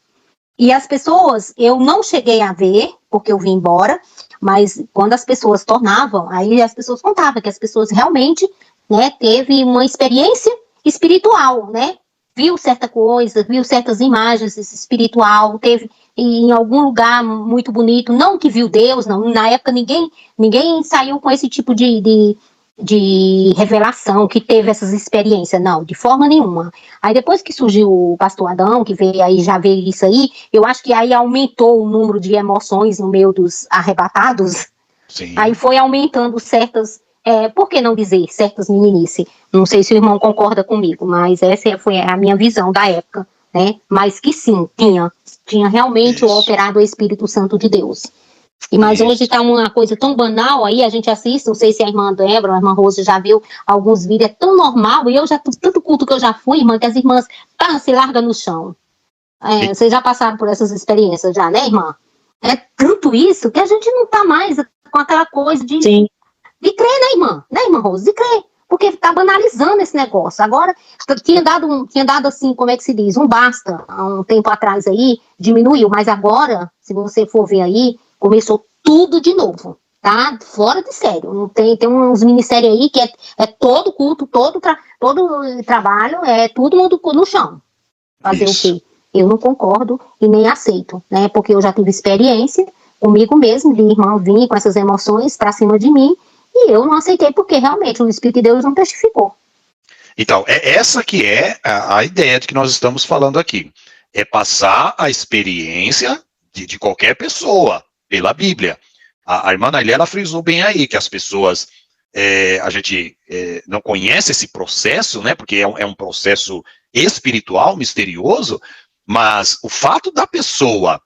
E as pessoas, eu não cheguei a ver, porque eu vim embora, mas quando as pessoas tornavam, aí as pessoas contavam que as pessoas realmente, né, teve uma experiência espiritual, né? Viu certa coisa, viu certas imagens espiritual, teve em algum lugar muito bonito, não que viu Deus, não, na época ninguém saiu com esse tipo de revelação, que teve essas experiências, não, de forma nenhuma. Aí depois que surgiu o pastor Adão, que veio aí, já veio isso aí, eu acho que aí aumentou o número de emoções no meio dos arrebatados. Sim. Aí foi aumentando certas, por que não dizer, certas meninices. Não sei se o irmão concorda comigo, mas essa foi a minha visão da época, né? Mas que sim, tinha realmente o operado o Espírito Santo de Deus. Mas hoje está uma coisa tão banal, aí a gente assiste, não sei se a irmã Débora, a irmã Rose já viu alguns vídeos, é tão normal, e eu já, tanto culto que eu já fui, irmã, que as irmãs se largam no chão. Vocês já passaram por essas experiências já, né, irmã? É tanto isso que a gente não está mais com aquela coisa de crer, né, irmã? Né, irmã Rose? De crer. Porque está banalizando esse negócio. Agora, tinha dado assim, como é que se diz? Um basta, há um tempo atrás aí, diminuiu, mas agora, se você for ver aí, começou tudo de novo, tá? Fora de sério. Não tem uns ministérios aí que é todo culto, todo trabalho, é tudo no chão. Fazer isso. O quê? Eu não concordo e nem aceito, né? Porque eu já tive experiência comigo mesmo, de irmão vir com essas emoções pra cima de mim, e eu não aceitei porque realmente o Espírito de Deus não testificou. Então, essa que é a ideia de que nós estamos falando aqui. É passar a experiência de qualquer pessoa pela Bíblia. A irmã Nailê, ela frisou bem aí que as pessoas, a gente não conhece esse processo, né? Porque é um processo espiritual, misterioso, mas o fato da pessoa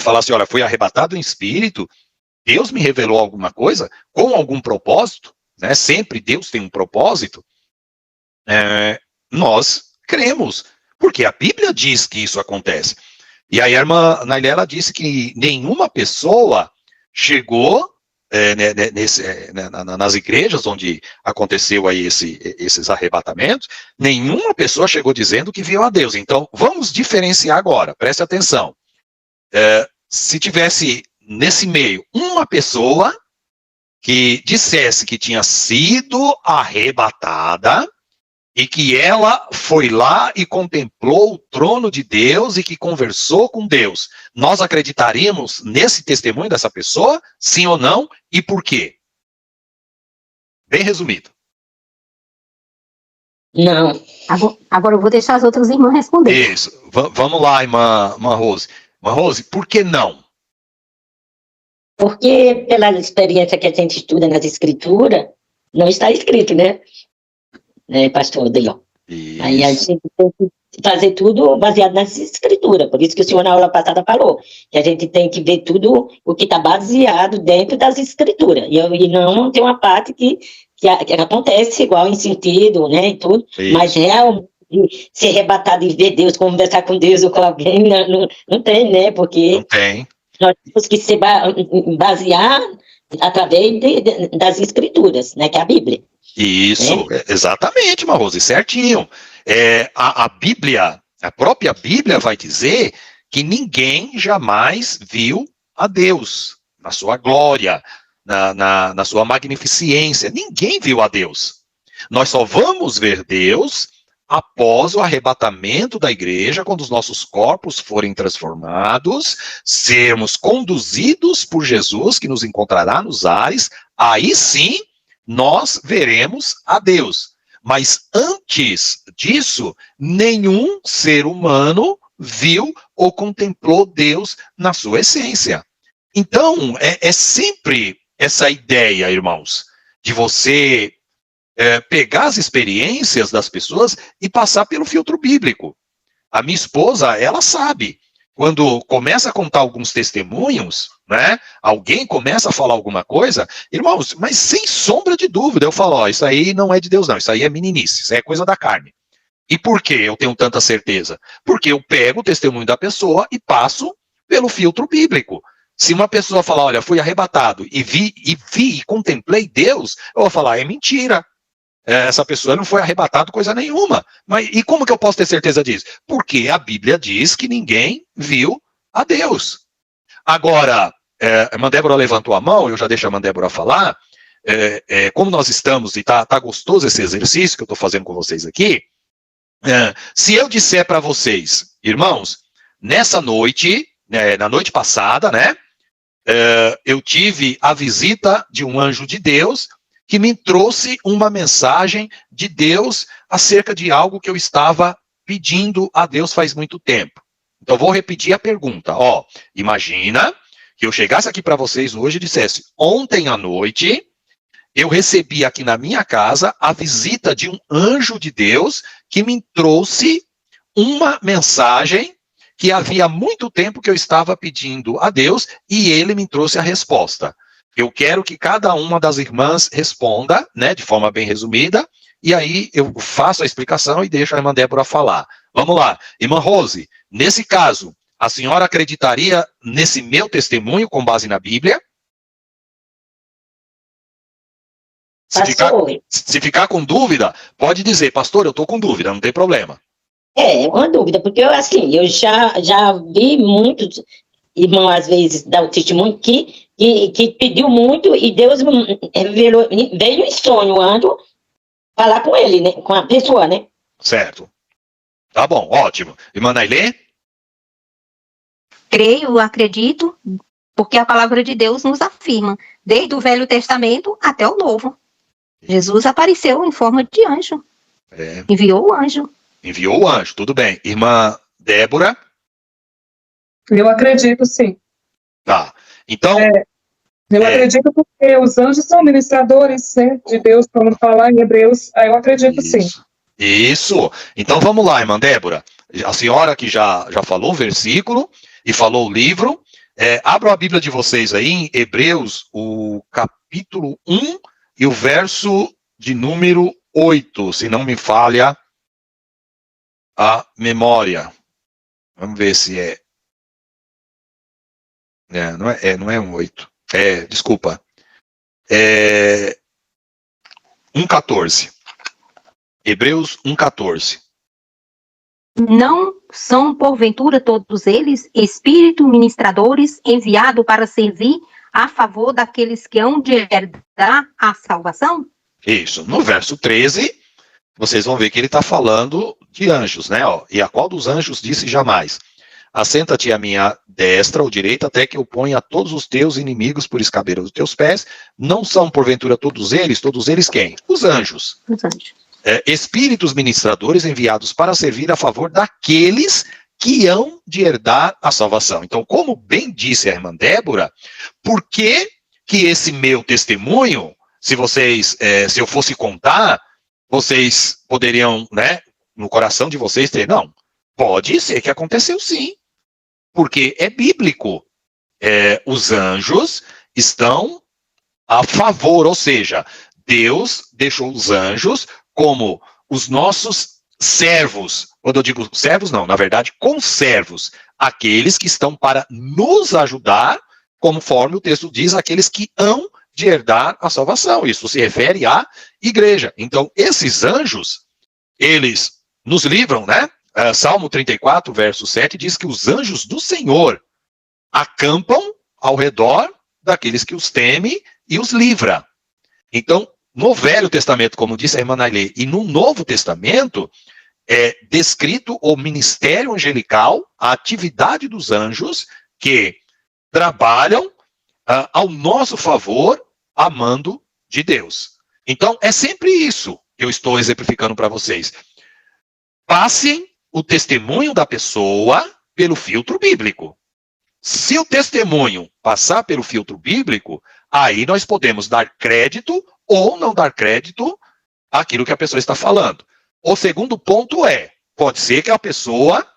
falar assim, olha, fui arrebatado em espírito, Deus me revelou alguma coisa com algum propósito, né? Sempre Deus tem um propósito. Nós cremos, porque a Bíblia diz que isso acontece. E aí a irmã Nailê, ela disse que nenhuma pessoa chegou nas igrejas onde aconteceu aí esses arrebatamentos, nenhuma pessoa chegou dizendo que viu a Deus. Então, vamos diferenciar agora, preste atenção. Se tivesse nesse meio uma pessoa que dissesse que tinha sido arrebatada, e que ela foi lá e contemplou o trono de Deus e que conversou com Deus, nós acreditaríamos nesse testemunho dessa pessoa? Sim ou não? E por quê? Bem resumido. Não. Agora eu vou deixar as outras irmãs responderem. Isso. Vamos lá, irmã Rose. Irmã Rose, por que não? Porque pela experiência que a gente estuda nas escrituras, não está escrito, né? Pastor Delon. Aí a gente tem que fazer tudo baseado nas escrituras. Por isso que o senhor na aula passada falou, que a gente tem que ver tudo o que está baseado dentro das escrituras. E não tem uma parte que acontece igual em sentido, né, e tudo, isso. Mas realmente ser arrebatado e ver Deus, conversar com Deus ou com alguém, não tem, né, porque não tem. Nós temos que se basear através das escrituras, né, que é a Bíblia. Isso, exatamente, Marrose, certinho. A Bíblia, a própria Bíblia vai dizer que ninguém jamais viu a Deus na sua glória, na sua magnificência. Ninguém viu a Deus. Nós só vamos ver Deus após o arrebatamento da igreja, quando os nossos corpos forem transformados, sermos conduzidos por Jesus, que nos encontrará nos ares, aí sim nós veremos a Deus. Mas antes disso, nenhum ser humano viu ou contemplou Deus na sua essência. Então, é sempre essa ideia, irmãos, de você pegar as experiências das pessoas e passar pelo filtro bíblico. A minha esposa, ela sabe. Quando começa a contar alguns testemunhos, né? Alguém começa a falar alguma coisa, irmãos, mas sem sombra de dúvida, eu falo, isso aí não é de Deus não, isso aí é meninice, isso aí é coisa da carne. E por que eu tenho tanta certeza? Porque eu pego o testemunho da pessoa e passo pelo filtro bíblico. Se uma pessoa falar, olha, fui arrebatado e vi e contemplei Deus, eu vou falar, é mentira. Essa pessoa não foi arrebatada coisa nenhuma. Mas e como que eu posso ter certeza disso? Porque a Bíblia diz que ninguém viu a Deus. Agora, a irmã Débora levantou a mão, eu já deixo a irmã Débora falar, como nós estamos, e tá gostoso esse exercício que eu estou fazendo com vocês aqui, se eu disser para vocês, irmãos, nessa noite, na noite passada, né, eu tive a visita de um anjo de Deus, que me trouxe uma mensagem de Deus acerca de algo que eu estava pedindo a Deus faz muito tempo. Então, vou repetir a pergunta. Imagina que eu chegasse aqui para vocês hoje e dissesse, ontem à noite, eu recebi aqui na minha casa a visita de um anjo de Deus que me trouxe uma mensagem que havia muito tempo que eu estava pedindo a Deus e ele me trouxe a resposta. Eu quero que cada uma das irmãs responda, né, de forma bem resumida, e aí eu faço a explicação e deixo a irmã Débora falar. Vamos lá. Irmã Rose, nesse caso, a senhora acreditaria nesse meu testemunho com base na Bíblia? Se ficar com dúvida, pode dizer, pastor, eu estou com dúvida, não tem problema. É uma dúvida, porque eu já vi muitos irmãos, às vezes, dar o testemunho que pediu muito e Deus veio em sonho, ando falar com ele, né? Com a pessoa, né? Certo. Tá bom, ótimo. Irmã Nailê? Creio, acredito, porque a palavra de Deus nos afirma, desde o Velho Testamento até o Novo. Jesus apareceu em forma de anjo. Enviou o anjo. Enviou o anjo, tudo bem. Irmã Débora? Eu acredito, sim. Tá. Então... eu acredito porque os anjos são ministradores, né, de Deus, como falar em Hebreus. Eu acredito, sim. Isso. Então vamos lá, irmã Débora. A senhora que já falou o versículo e falou o livro. Abram a Bíblia de vocês aí em Hebreus, o capítulo 1 e o verso de número 8, se não me falha a memória. Vamos ver se é. Não é um 8. Desculpa. 1,14. Hebreus 1,14. Não são, porventura, todos eles espíritos ministradores enviados para servir a favor daqueles que hão de herdar a salvação? Isso. No verso 13, vocês vão ver que ele está falando de anjos, né? E a qual dos anjos disse jamais? Assenta-te à minha destra ou direita, até que eu ponha todos os teus inimigos por escabeira dos teus pés. Não são, porventura, todos eles quem? Os anjos. Os anjos. Espíritos ministradores enviados para servir a favor daqueles que hão de herdar a salvação. Então, como bem disse a irmã Débora, por que esse meu testemunho, se eu fosse contar, vocês poderiam, né, no coração de vocês ter, não, pode ser que aconteceu sim. Porque é bíblico. Os anjos estão a favor, ou seja, Deus deixou os anjos como os nossos servos. Quando eu digo servos, não, na verdade, conservos. Aqueles que estão para nos ajudar, conforme o texto diz, aqueles que hão de herdar a salvação. Isso se refere à igreja. Então, esses anjos, eles nos livram, né? Salmo 34, verso 7, diz que os anjos do Senhor acampam ao redor daqueles que os temem e os livra. Então, no Velho Testamento, como disse a irmã Nailê, e no Novo Testamento, é descrito o ministério angelical, a atividade dos anjos que trabalham ao nosso favor, amando de Deus. Então, é sempre isso. que eu estou exemplificando para vocês. Passem o testemunho da pessoa pelo filtro bíblico. Se o testemunho passar pelo filtro bíblico, aí nós podemos dar crédito ou não dar crédito àquilo que a pessoa está falando. O segundo ponto pode ser que a pessoa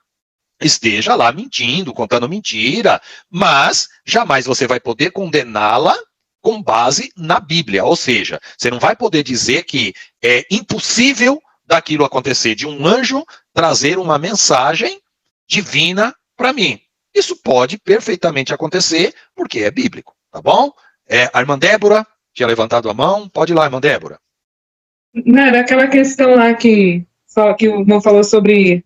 esteja lá mentindo, contando mentira, mas jamais você vai poder condená-la com base na Bíblia. Ou seja, você não vai poder dizer que é impossível daquilo acontecer, de um anjo trazer uma mensagem divina para mim. Isso pode perfeitamente acontecer, porque é bíblico, tá bom? A irmã Débora tinha levantado a mão. Pode ir lá, irmã Débora. Não, era aquela questão lá que o irmão falou sobre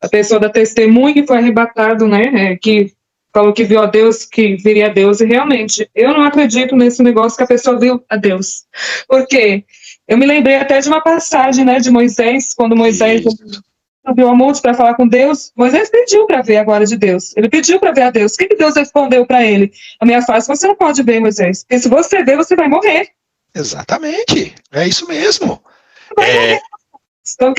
a pessoa da testemunha que foi arrebatado, né? Que falou que viu a Deus, que viria a Deus. E realmente, eu não acredito nesse negócio que a pessoa viu a Deus. Por quê? Eu me lembrei até de uma passagem, né, de Moisés, quando Moisés subiu ao monte para falar com Deus. Moisés pediu para ver a glória de Deus. Ele pediu para ver a Deus. O que Deus respondeu para ele? A minha face você não pode ver, Moisés. Porque se você ver, você vai morrer. Exatamente. É isso mesmo. Então,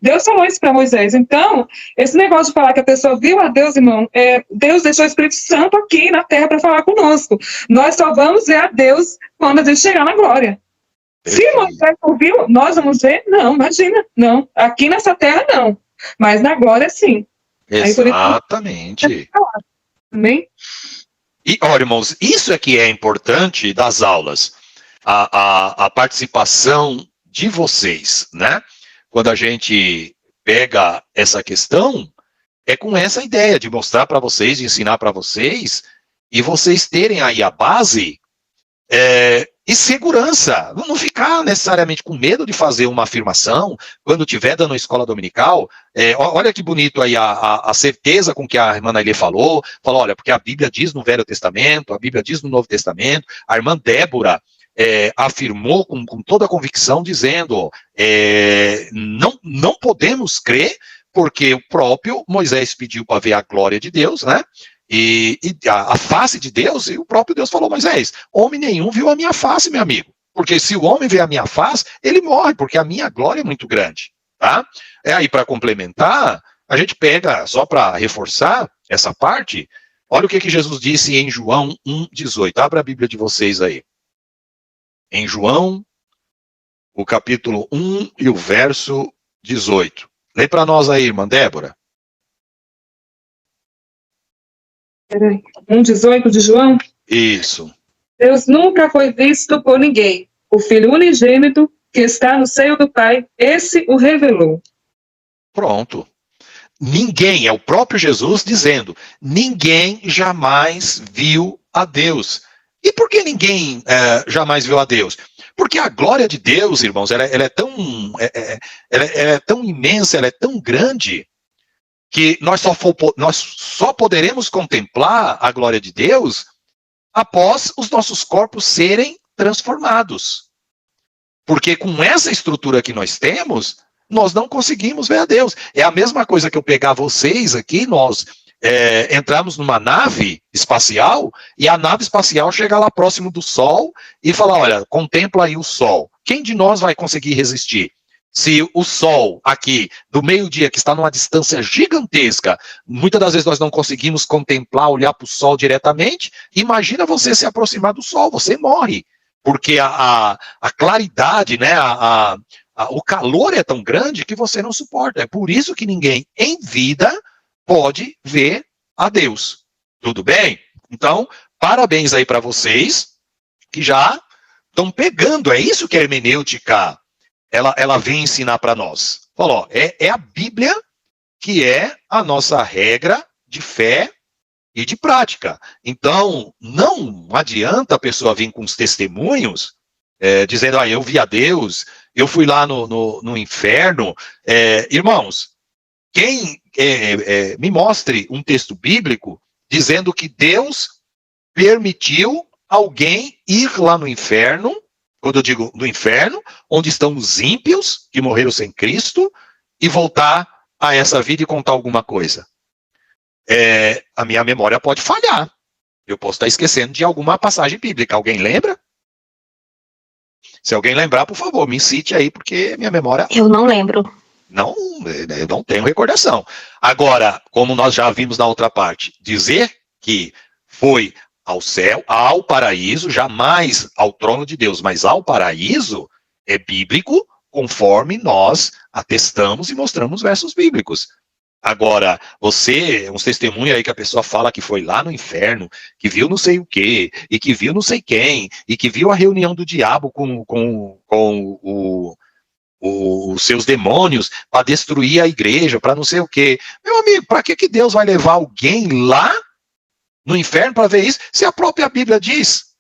Deus falou isso para Moisés. Então, esse negócio de falar que a pessoa viu a Deus, irmão, Deus deixou o Espírito Santo aqui na terra para falar conosco. Nós só vamos ver a Deus quando a gente chegar na glória. Se Moisés ouviu, nós vamos ver? Não, imagina, não. Aqui nessa terra, não. Mas na glória, sim. Exatamente. Amém? E, olha, irmãos, isso é que é importante das aulas. A participação de vocês, né? Quando a gente pega essa questão, é com essa ideia de mostrar para vocês, de ensinar para vocês, e vocês terem aí a base e segurança. Não ficar necessariamente com medo de fazer uma afirmação quando estiver dando escola dominical. Olha que bonito aí a certeza com que a irmã Nailê falou, olha, porque a Bíblia diz no Velho Testamento, a Bíblia diz no Novo Testamento. A irmã Débora afirmou com toda a convicção, dizendo, não podemos crer, porque o próprio Moisés pediu para ver a glória de Deus, né? E a face de Deus, e o próprio Deus falou, Moisés, homem nenhum viu a minha face, meu amigo. Porque se o homem vê a minha face, ele morre, porque a minha glória é muito grande. Tá? Aí, para complementar, a gente pega, só para reforçar essa parte, olha o que Jesus disse em João 1,18. Abra a Bíblia de vocês aí. Em João, o capítulo 1 e o verso 18. Lê para nós aí, irmã Débora. 1,18 de João? Isso. Deus nunca foi visto por ninguém. O Filho unigênito que está no seio do Pai, esse o revelou. Pronto. Ninguém, é o próprio Jesus dizendo, ninguém jamais viu a Deus. E por que ninguém jamais viu a Deus? Porque a glória de Deus, irmãos, ela é tão imensa, ela é tão grande, que nós só poderemos contemplar a glória de Deus após os nossos corpos serem transformados. Porque com essa estrutura que nós temos, nós não conseguimos ver a Deus. É a mesma coisa que eu pegar vocês aqui, nós entrarmos numa nave espacial, e a nave espacial chegar lá próximo do Sol e falar, olha, contempla aí o Sol. Quem de nós vai conseguir resistir? Se o Sol aqui, do meio-dia, que está numa distância gigantesca, muitas das vezes nós não conseguimos contemplar, olhar para o Sol diretamente, imagina você se aproximar do Sol, você morre. Porque a claridade, né, o calor é tão grande que você não suporta. É por isso que ninguém em vida pode ver a Deus. Tudo bem? Então, parabéns aí para vocês que já estão pegando. É isso que a hermenêutica ela vem ensinar para nós. Falou, é a Bíblia que é a nossa regra de fé e de prática. Então, não adianta a pessoa vir com os testemunhos, dizendo, eu vi a Deus, eu fui lá no inferno. Irmãos, quem me mostre um texto bíblico dizendo que Deus permitiu alguém ir lá no inferno, quando eu digo no inferno, onde estão os ímpios que morreram sem Cristo, e voltar a essa vida e contar alguma coisa. A minha memória pode falhar. Eu posso estar esquecendo de alguma passagem bíblica. Alguém lembra? Se alguém lembrar, por favor, me cite aí, porque minha memória... Eu não lembro. Não, eu não tenho recordação. Agora, como nós já vimos na outra parte, dizer que foi ao céu, ao paraíso, jamais ao trono de Deus, mas ao paraíso, é bíblico, conforme nós atestamos e mostramos versos bíblicos. Agora, uns testemunhos aí que a pessoa fala que foi lá no inferno, que viu não sei o quê, e que viu não sei quem, e que viu a reunião do diabo com os seus demônios para destruir a igreja, para não sei o quê. Meu amigo, para que Deus vai levar alguém lá no inferno para ver isso, se a própria Bíblia diz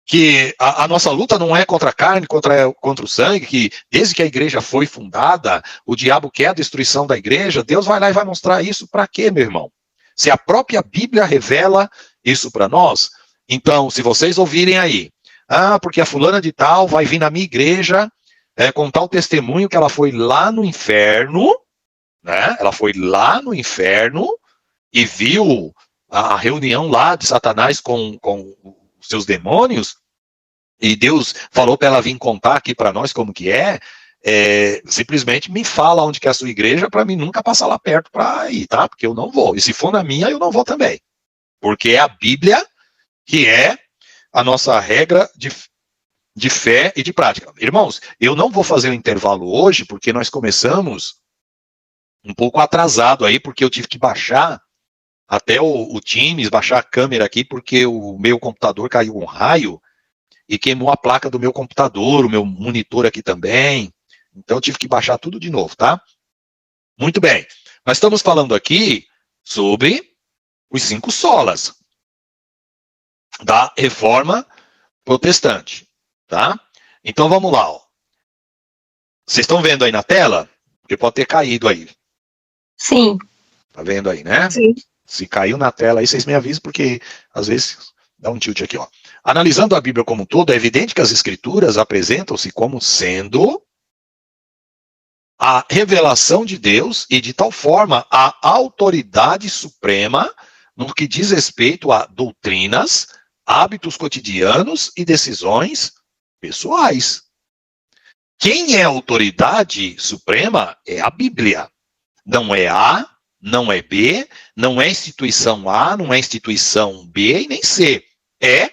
que a nossa luta não é contra a carne, contra o sangue, que desde que a igreja foi fundada, o diabo quer a destruição da igreja, Deus vai lá e vai mostrar isso para quê, meu irmão? Se a própria Bíblia revela isso para nós, então, se vocês ouvirem aí, porque a fulana de tal vai vir na minha igreja contar o testemunho que ela foi lá no inferno, né? Ela foi lá no inferno e viu a reunião lá de Satanás com os seus demônios, e Deus falou para ela vir contar aqui para nós como que simplesmente me fala onde que é a sua igreja para mim nunca passar lá perto para ir, tá? Porque eu não vou. E se for na minha, eu não vou também. Porque é a Bíblia que é a nossa regra de fé e de prática. Irmãos, eu não vou fazer um intervalo hoje, porque nós começamos um pouco atrasado aí, porque eu tive que baixar até o Teams, baixar a câmera aqui, porque o meu computador caiu um raio e queimou a placa do meu computador, o meu monitor aqui também. Então eu tive que baixar tudo de novo, tá? Muito bem. Nós estamos falando aqui sobre os 5 solas da Reforma Protestante, tá? Então vamos lá, ó. Vocês estão vendo aí na tela? Porque pode ter caído aí. Sim. Tá vendo aí, né? Sim. Se caiu na tela aí, vocês me avisam, porque às vezes dá um tilt aqui, ó. Analisando a Bíblia como um todo, é evidente que as Escrituras apresentam-se como sendo a revelação de Deus e, de tal forma, a autoridade suprema no que diz respeito a doutrinas, hábitos cotidianos e decisões pessoais. Quem é a autoridade suprema é a Bíblia. Não é A, não é B, não é instituição A, não é instituição B e nem C. É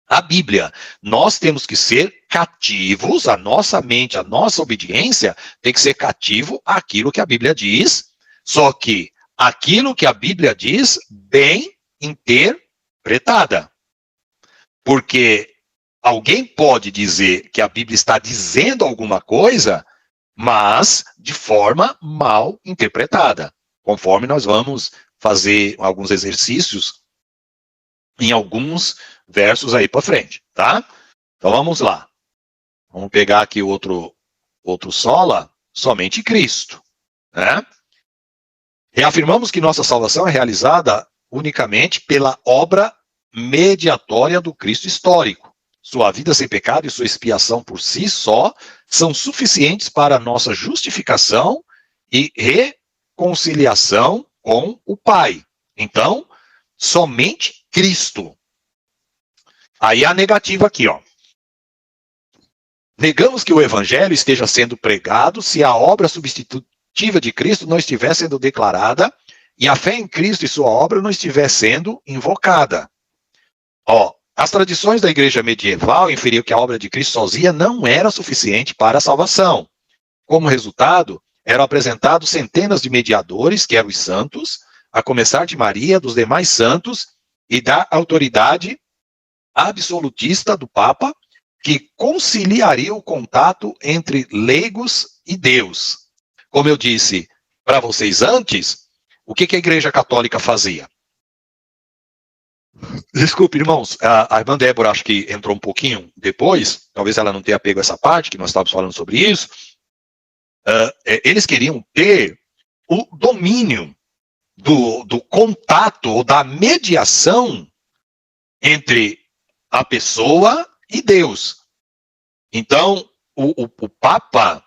a Bíblia. Nós temos que ser cativos, a nossa mente, a nossa obediência tem que ser cativo àquilo que a Bíblia diz, só que aquilo que a Bíblia diz bem interpretada. Porque alguém pode dizer que a Bíblia está dizendo alguma coisa, mas de forma mal interpretada. Conforme nós vamos fazer alguns exercícios em alguns versos aí para frente, tá? Então vamos lá. Vamos pegar aqui outro sola, somente Cristo, né? Reafirmamos que nossa salvação é realizada unicamente pela obra mediatória do Cristo histórico. Sua vida sem pecado e sua expiação por si só são suficientes para nossa justificação e reconciliação com o Pai. Então, somente Cristo. Aí a negativa aqui, ó. Negamos que o Evangelho esteja sendo pregado se a obra substitutiva de Cristo não estiver sendo declarada e a fé em Cristo e sua obra não estiver sendo invocada. Ó, as tradições da igreja medieval inferiam que a obra de Cristo sozinha não era suficiente para a salvação. Como resultado, eram apresentados centenas de mediadores, que eram os santos, a começar de Maria, dos demais santos e da autoridade absolutista do Papa, que conciliaria o contato entre leigos e Deus. Como eu disse para vocês antes, o que a Igreja Católica fazia? Desculpe, irmãos, a irmã Débora acho que entrou um pouquinho depois, talvez ela não tenha pego essa parte, que nós estávamos falando sobre isso. Eles queriam ter o domínio do contato, ou da mediação entre a pessoa e Deus. Então, o Papa,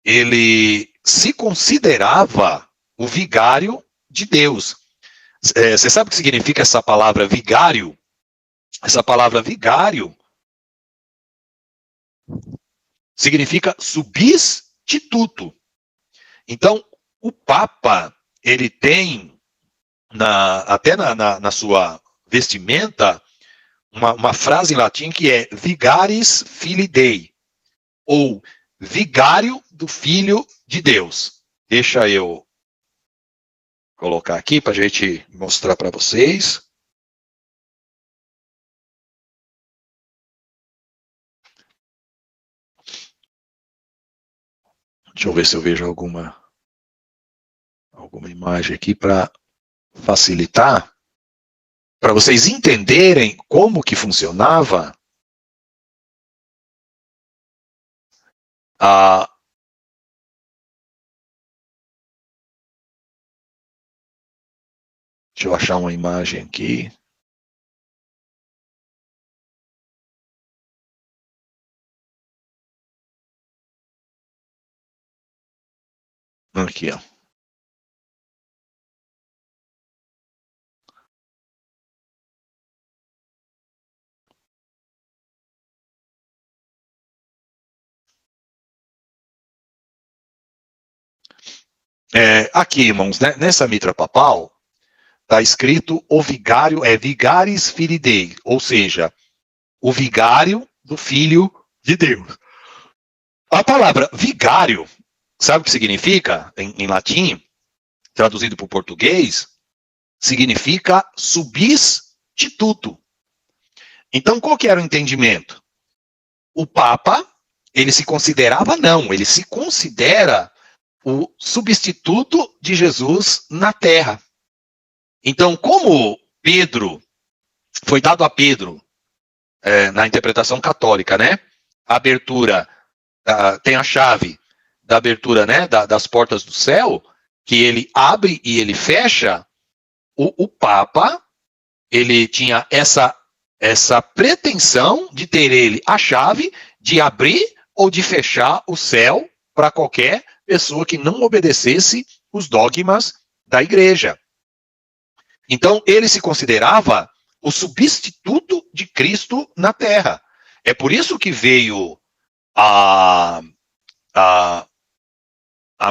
ele se considerava o vigário de Deus. Você sabe o que significa essa palavra vigário? Essa palavra vigário Significa substituto. Então, o Papa, ele tem, até na sua vestimenta, uma frase em latim que é Vigaris Filii Dei, ou Vigário do Filho de Deus. Deixa eu colocar aqui para a gente mostrar para vocês. Deixa eu ver se eu vejo alguma imagem aqui para facilitar, para vocês entenderem como que funcionava Deixa eu achar uma imagem aqui. Aqui, ó. Aqui, irmãos, né, nessa mitra papal, está escrito o vigário, Vigaris Filii Dei, ou seja, o vigário do Filho de Deus. A palavra vigário, sabe o que significa em latim? Traduzido para o português, significa substituto. Então, qual que era o entendimento? O Papa, ele se considerava ele se considera o substituto de Jesus na Terra. Então, como Pedro, foi dado a Pedro, na interpretação católica, né? A abertura, tem a chave da abertura, né, das portas do céu, que ele abre e ele fecha, o Papa, ele tinha essa pretensão de ter ele a chave de abrir ou de fechar o céu para qualquer pessoa que não obedecesse os dogmas da igreja. Então, ele se considerava o substituto de Cristo na Terra. É por isso que veio a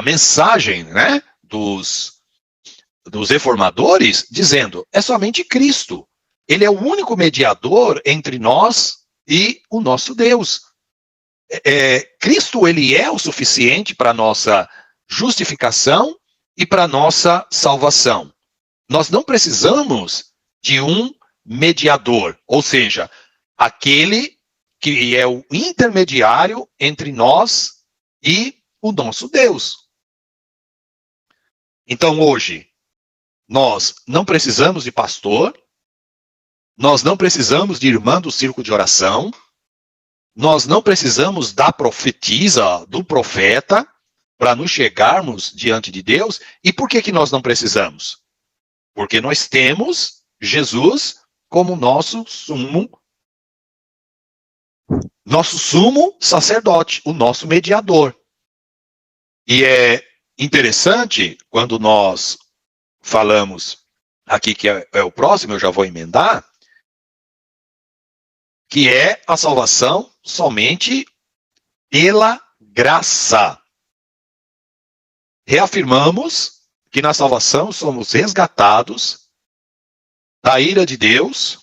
mensagem, né, dos reformadores, dizendo, é somente Cristo. Ele é o único mediador entre nós e o nosso Deus. Cristo, ele é o suficiente para a nossa justificação e para a nossa salvação. Nós não precisamos de um mediador, ou seja, aquele que é o intermediário entre nós e o nosso Deus. Então, hoje, nós não precisamos de pastor, nós não precisamos de irmã do círculo de oração, nós não precisamos da profetisa, do profeta, para nos chegarmos diante de Deus. E por que nós não precisamos? Porque nós temos Jesus como nosso sumo sacerdote, o nosso mediador. E é interessante, quando nós falamos aqui, que é o próximo, eu já vou emendar, que é a salvação somente pela graça. Reafirmamos que na salvação somos resgatados da ira de Deus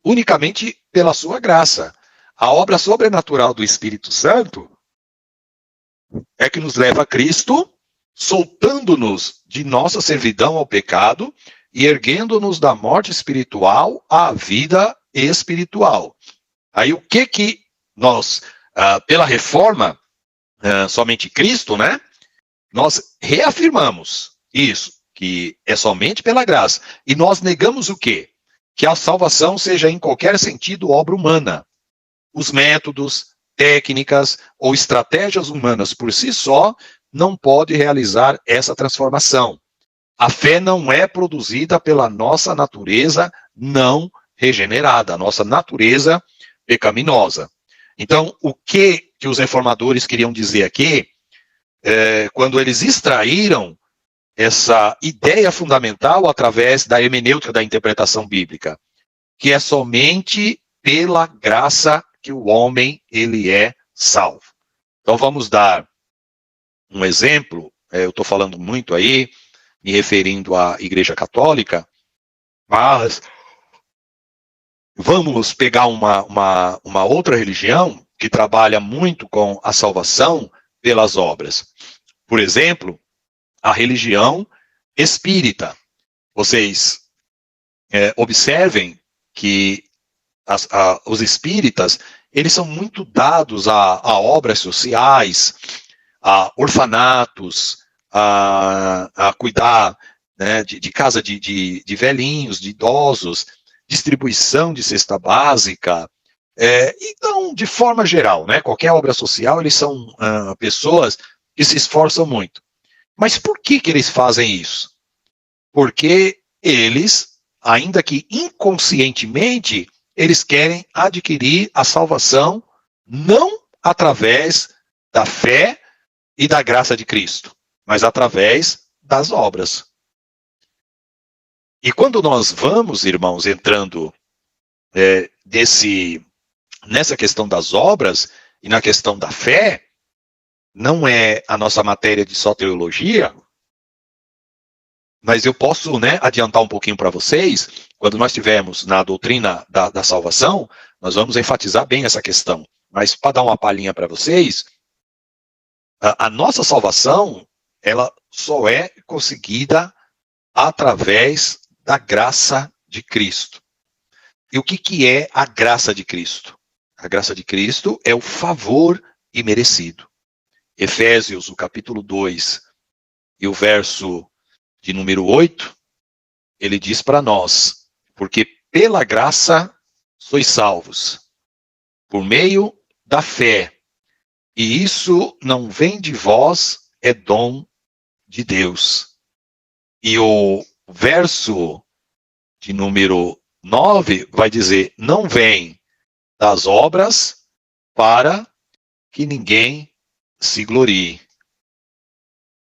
unicamente pela sua graça. A obra sobrenatural do Espírito Santo é que nos leva a Cristo, soltando-nos de nossa servidão ao pecado e erguendo-nos da morte espiritual à vida espiritual. Aí o que nós, pela reforma, somente Cristo, né? Nós reafirmamos isso, que é somente pela graça. E nós negamos o quê? Que a salvação seja em qualquer sentido obra humana. Os métodos, técnicas ou estratégias humanas por si só não podem realizar essa transformação. A fé não é produzida pela nossa natureza não regenerada, a nossa natureza pecaminosa. Então, o que os reformadores queriam dizer aqui, quando eles extraíram essa ideia fundamental através da hermenêutica da interpretação bíblica, que é somente pela graça que o homem ele é salvo. Então vamos dar um exemplo. Eu estou falando muito aí, me referindo à Igreja Católica, mas vamos pegar uma outra religião que trabalha muito com a salvação pelas obras. Por exemplo, a religião espírita. Vocês observem que os espíritas, eles são muito dados a obras sociais, a orfanatos, a cuidar, né, de casa de velhinhos, de idosos, distribuição de cesta básica. Então, de forma geral, né, qualquer obra social, eles são pessoas que se esforçam muito. Mas por que eles fazem isso? Porque eles, ainda que inconscientemente, eles querem adquirir a salvação não através da fé e da graça de Cristo, mas através das obras. E quando nós vamos, irmãos, entrando nessa questão das obras e na questão da fé, não é a nossa matéria de soteriologia, mas eu posso, né, adiantar um pouquinho para vocês. Quando nós estivermos na doutrina da salvação, nós vamos enfatizar bem essa questão. Mas para dar uma palhinha para vocês, a nossa salvação, ela só é conseguida através da graça de Cristo. E o que é a graça de Cristo? A graça de Cristo é o favor imerecido. Efésios, o capítulo 2, e o verso de número 8, ele diz para nós: porque pela graça sois salvos, por meio da fé, e isso não vem de vós, é dom de Deus. E o verso de número 9 vai dizer: não vem das obras para que ninguém se glorie.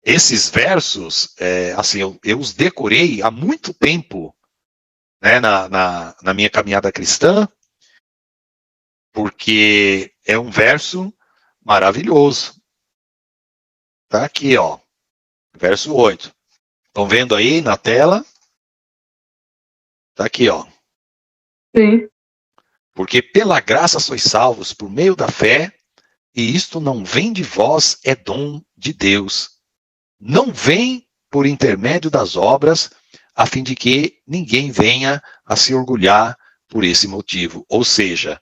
Esses versos, assim, eu os decorei há muito tempo, né, na minha caminhada cristã, porque é um verso maravilhoso. Tá aqui, ó, verso 8. Estão vendo aí na tela? Tá aqui, ó. Sim. Porque pela graça sois salvos por meio da fé, e isto não vem de vós, é dom de Deus. Não vem por intermédio das obras, a fim de que ninguém venha a se orgulhar por esse motivo. Ou seja,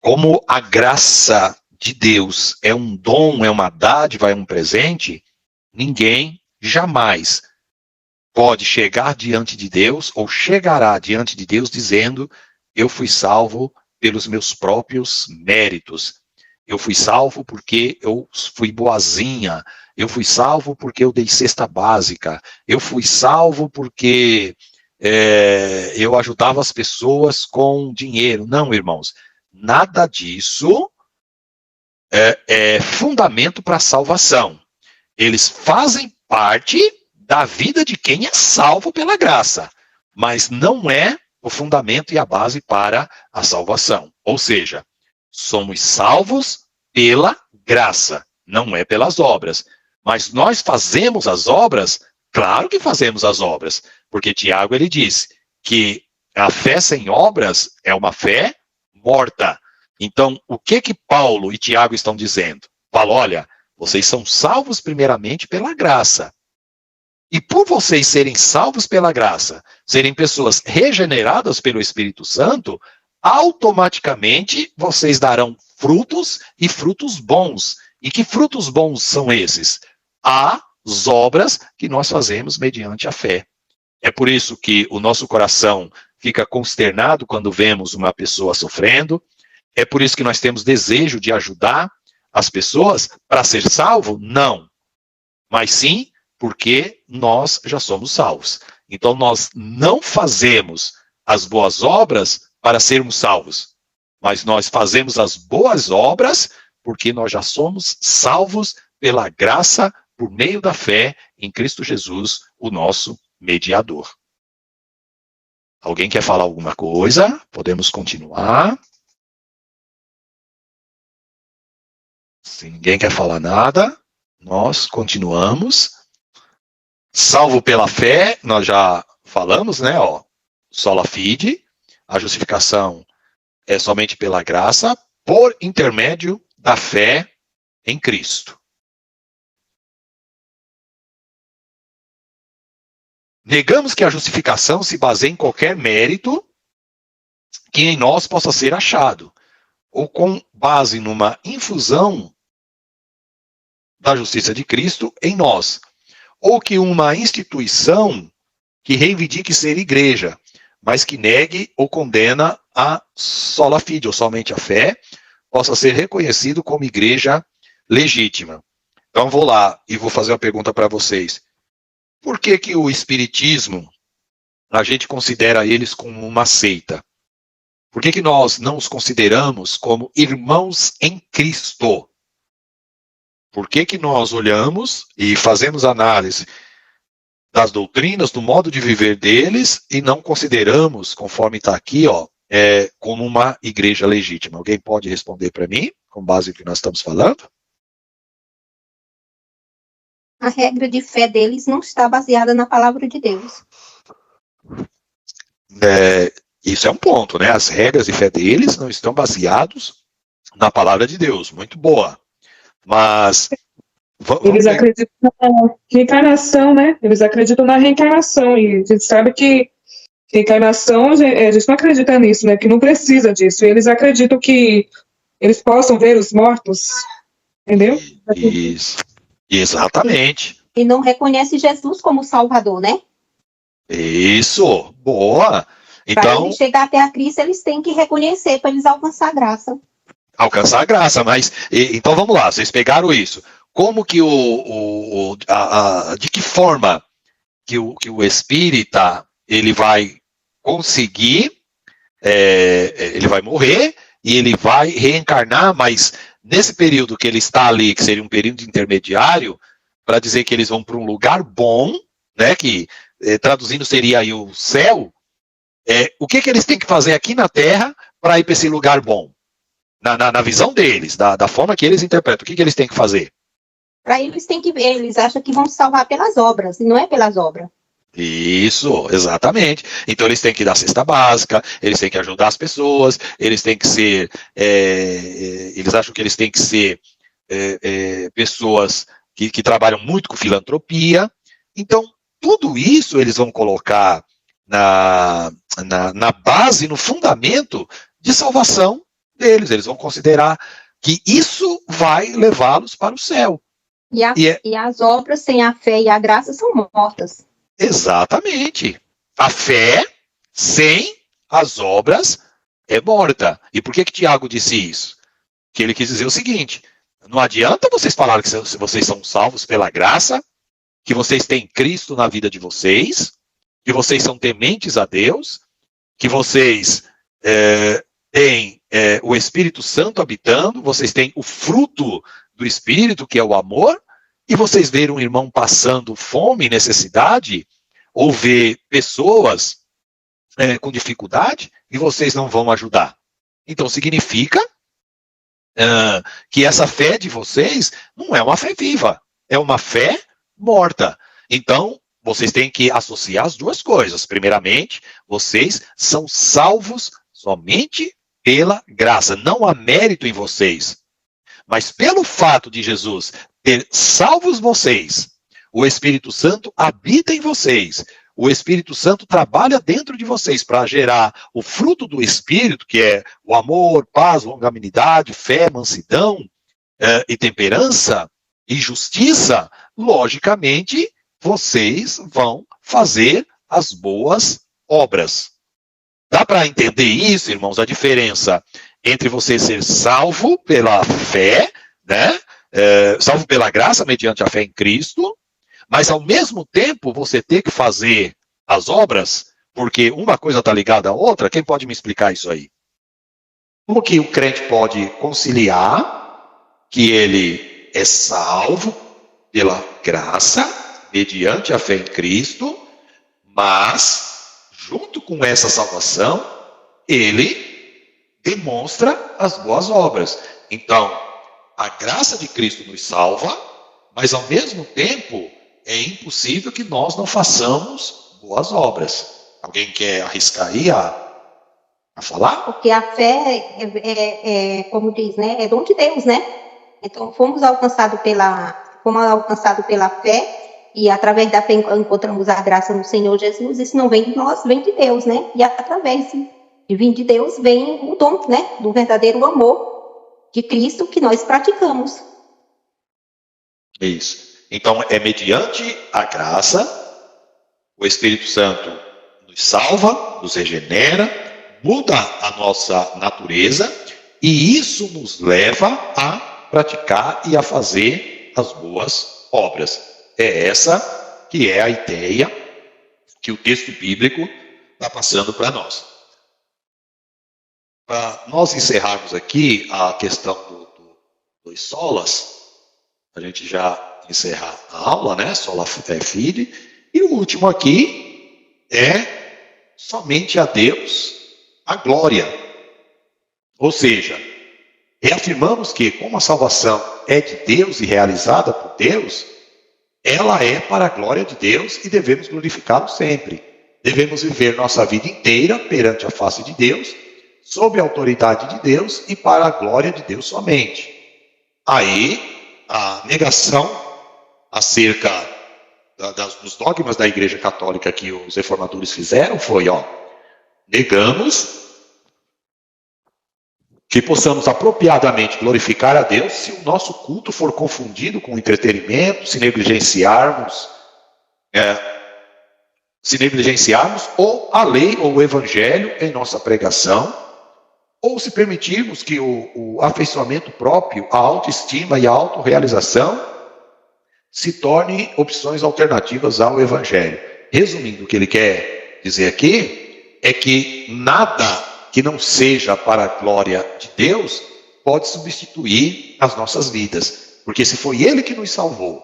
como a graça de Deus é um dom, é uma dádiva, é um presente, ninguém jamais pode chegar diante de Deus, ou chegará diante de Deus dizendo: eu fui salvo pelos meus próprios méritos. Eu fui salvo porque eu fui boazinha. Eu fui salvo porque eu dei cesta básica. Eu fui salvo porque eu ajudava as pessoas com dinheiro. Não, irmãos. Nada disso é fundamento para a salvação. Eles fazem parte da vida de quem é salvo pela graça, mas não é o fundamento e a base para a salvação. Ou seja, somos salvos pela graça, não é pelas obras. Mas nós fazemos as obras? Claro que fazemos as obras, porque Tiago ele diz que a fé sem obras é uma fé morta. Então, o que Paulo e Tiago estão dizendo? Paulo, olha, vocês são salvos primeiramente pela graça. E por vocês serem salvos pela graça, serem pessoas regeneradas pelo Espírito Santo, automaticamente vocês darão frutos e frutos bons. E que frutos bons são esses? As obras que nós fazemos mediante a fé. É por isso que o nosso coração fica consternado quando vemos uma pessoa sofrendo. É por isso que nós temos desejo de ajudar as pessoas para ser salvo? Não. Mas sim porque nós já somos salvos. Então nós não fazemos as boas obras para sermos salvos, mas nós fazemos as boas obras porque nós já somos salvos pela graça por meio da fé em Cristo Jesus, o nosso mediador. Alguém quer falar alguma coisa? Podemos continuar. Se ninguém quer falar nada, nós continuamos. Salvo pela fé, nós já falamos, né? Sola fide, a justificação é somente pela graça, por intermédio da fé em Cristo. Negamos que a justificação se baseie em qualquer mérito que em nós possa ser achado, ou com base numa infusão da justiça de Cristo em nós, ou que uma instituição que reivindique ser igreja, mas que negue ou condena a sola fide, ou somente a fé, possa ser reconhecido como igreja legítima. Então vou lá e vou fazer uma pergunta para vocês. Por que o Espiritismo, a gente considera eles como uma seita? Por que nós não os consideramos como irmãos em Cristo? Por que nós olhamos e fazemos análise das doutrinas, do modo de viver deles, e não consideramos, conforme está aqui, como uma igreja legítima? Alguém pode responder para mim, com base no que nós estamos falando? A regra de fé deles não está baseada na palavra de Deus. Isso é um ponto, né? As regras de fé deles não estão baseadas na palavra de Deus. Muito boa. Mas eles acreditam na reencarnação, né? Eles acreditam na reencarnação. E a gente sabe que reencarnação, a gente não acredita nisso, né? Que não precisa disso. E eles acreditam que eles possam ver os mortos. Entendeu? Isso. Exatamente. E não reconhece Jesus como Salvador, né? Isso. Boa. Então, para eles chegar até a Cristo, eles têm que reconhecer para eles alcançar a graça. Alcançar a graça, mas então vamos lá, vocês pegaram isso. Como que de que forma que o espírita ele vai conseguir, ele vai morrer e ele vai reencarnar, mas nesse período que ele está ali, que seria um período intermediário, para dizer que eles vão para um lugar bom, né, que traduzindo seria aí o céu, o que eles têm que fazer aqui na Terra para ir para esse lugar bom? Na visão deles, da forma que eles interpretam, o que eles têm que fazer? Para eles têm que ver, eles acham que vão se salvar pelas obras, e não é pelas obras. Isso, exatamente. Então eles têm que dar cesta básica, eles têm que ajudar as pessoas, eles têm que ser, eles acham que eles têm que ser pessoas que trabalham muito com filantropia. Então, tudo isso eles vão colocar na base, no fundamento de salvação deles. Eles vão considerar que isso vai levá-los para o céu. E as obras sem a fé e a graça são mortas. Exatamente. A fé sem as obras é morta. E por que Tiago disse isso? Que ele quis dizer o seguinte: não adianta vocês falarem que vocês são salvos pela graça, que vocês têm Cristo na vida de vocês, que vocês são tementes a Deus, que vocês têm o Espírito Santo habitando, vocês têm o fruto do Espírito, que é o amor, e vocês verem um irmão passando fome e necessidade, ou ver pessoas com dificuldade, e vocês não vão ajudar. Então significa que essa fé de vocês não é uma fé viva, é uma fé morta. Então, vocês têm que associar as duas coisas. Primeiramente, vocês são salvos somente pela graça. Não há mérito em vocês. Mas pelo fato de Jesus ter salvos vocês, o Espírito Santo habita em vocês. O Espírito Santo trabalha dentro de vocês para gerar o fruto do Espírito, que é o amor, paz, longanimidade, fé, mansidão e temperança e justiça. Logicamente, vocês vão fazer as boas obras. Dá para entender isso, irmãos? A diferença entre você ser salvo pela fé, né? Salvo pela graça mediante a fé em Cristo, mas ao mesmo tempo você ter que fazer as obras, porque uma coisa está ligada à outra. Quem pode me explicar isso aí? Como que o crente pode conciliar que ele é salvo pela graça, mediante a fé em Cristo, mas, junto com essa salvação, ele demonstra as boas obras? Então, a graça de Cristo nos salva, mas ao mesmo tempo é impossível que nós não façamos boas obras. Alguém quer arriscar aí a falar? Porque a fé como diz, né, é dom de Deus, né? Então fomos alcançados pela fé, e através da fé encontramos a graça no Senhor Jesus. Isso não vem de nós, vem de Deus, né? E através de vir de Deus vem o dom, né, do verdadeiro amor de Cristo que nós praticamos. Isso. Então é mediante a graça, o Espírito Santo nos salva, nos regenera, muda a nossa natureza, e isso nos leva a praticar e a fazer as boas obras. É essa que é a ideia que o texto bíblico está passando para nós. Para nós encerrarmos aqui a questão dos solas, a gente já encerrar a aula, né? Sola fide. E o último aqui é somente a Deus a glória. Ou seja, reafirmamos que como a salvação é de Deus e realizada por Deus, ela é para a glória de Deus e devemos glorificá-lo sempre. Devemos viver nossa vida inteira perante a face de Deus, sob a autoridade de Deus e para a glória de Deus somente. Aí, a negação acerca dos dogmas da Igreja Católica que os reformadores fizeram foi, negamos que possamos apropriadamente glorificar a Deus se o nosso culto for confundido com entretenimento, se negligenciarmos ou a lei ou o evangelho em nossa pregação, ou se permitirmos que o afeiçoamento próprio, a autoestima e a autorrealização se tornem opções alternativas ao evangelho. Resumindo, o que ele quer dizer aqui é que nada que não seja para a glória de Deus pode substituir as nossas vidas. Porque se foi Ele que nos salvou,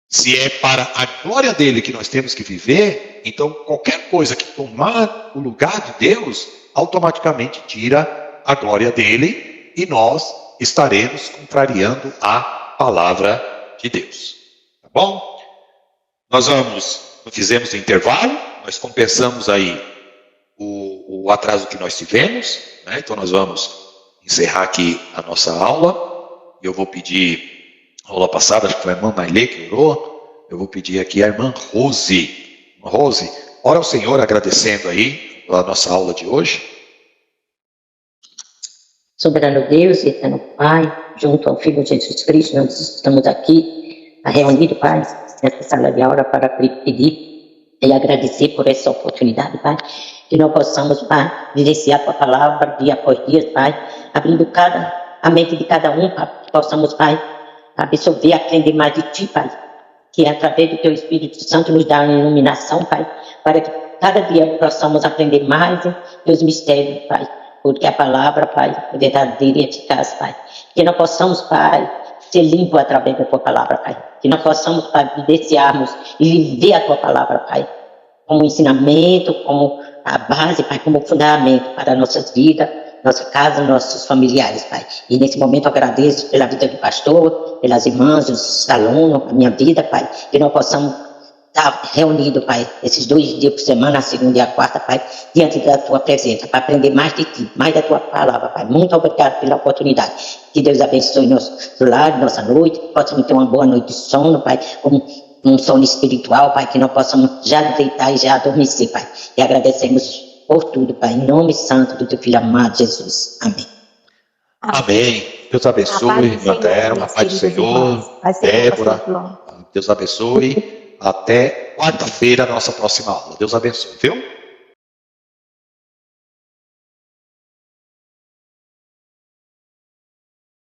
se é para a glória dele que nós temos que viver, então qualquer coisa que tomar o lugar de Deus, automaticamente tira a glória dele e nós estaremos contrariando a palavra de Deus. Tá bom? Nós fizemos o intervalo, nós compensamos aí o atraso que nós tivemos, né? Então nós vamos encerrar aqui a nossa aula. Eu vou pedir, a aula passada, acho que foi a irmã Nailê que orou, eu vou pedir aqui a irmã Rose. Rose, ora ao Senhor agradecendo aí a nossa aula de hoje. Soberano Deus e eterno Pai, junto ao Filho Jesus Cristo, nós estamos aqui reunidos, Pai, nessa sala de aula para pedir e agradecer por essa oportunidade, Pai, que nós possamos, Pai, vivenciar a Tua palavra dia após dia, Pai, abrindo a mente de cada um, Pai, que possamos, Pai, absorver, aprender mais de Ti, Pai, que através do Teu Espírito Santo nos dá uma iluminação, Pai, para que cada dia possamos aprender mais dos mistérios, Pai, porque a palavra, Pai, é verdadeira e eficaz, Pai, que nós possamos, Pai, ser limpo através da Tua palavra, Pai, que nós possamos, Pai, vivenciarmos e viver a Tua palavra, Pai, como ensinamento, como a base, Pai, como fundamento para nossas vidas, nossa casa, nossos familiares, Pai. E nesse momento eu agradeço pela vida do pastor, pelas irmãs, os alunos, a minha vida, Pai, que nós possamos estar reunidos, Pai, esses 2 dias por semana, a segunda e a quarta, Pai, diante da Tua presença, para aprender mais de Ti, mais da Tua palavra, Pai. Muito obrigado pela oportunidade. Que Deus abençoe nosso lar, nossa noite, possamos ter uma boa noite de sono, Pai, um sono espiritual, Pai, que nós possamos já deitar e já adormecer, Pai. E agradecemos por tudo, Pai, em nome santo do Teu Filho amado, Jesus. Amém. Amém. Deus abençoe, irmã Débora, a paz do Senhor, Débora. Deus abençoe. Até quarta-feira, a nossa próxima aula. Deus abençoe, viu?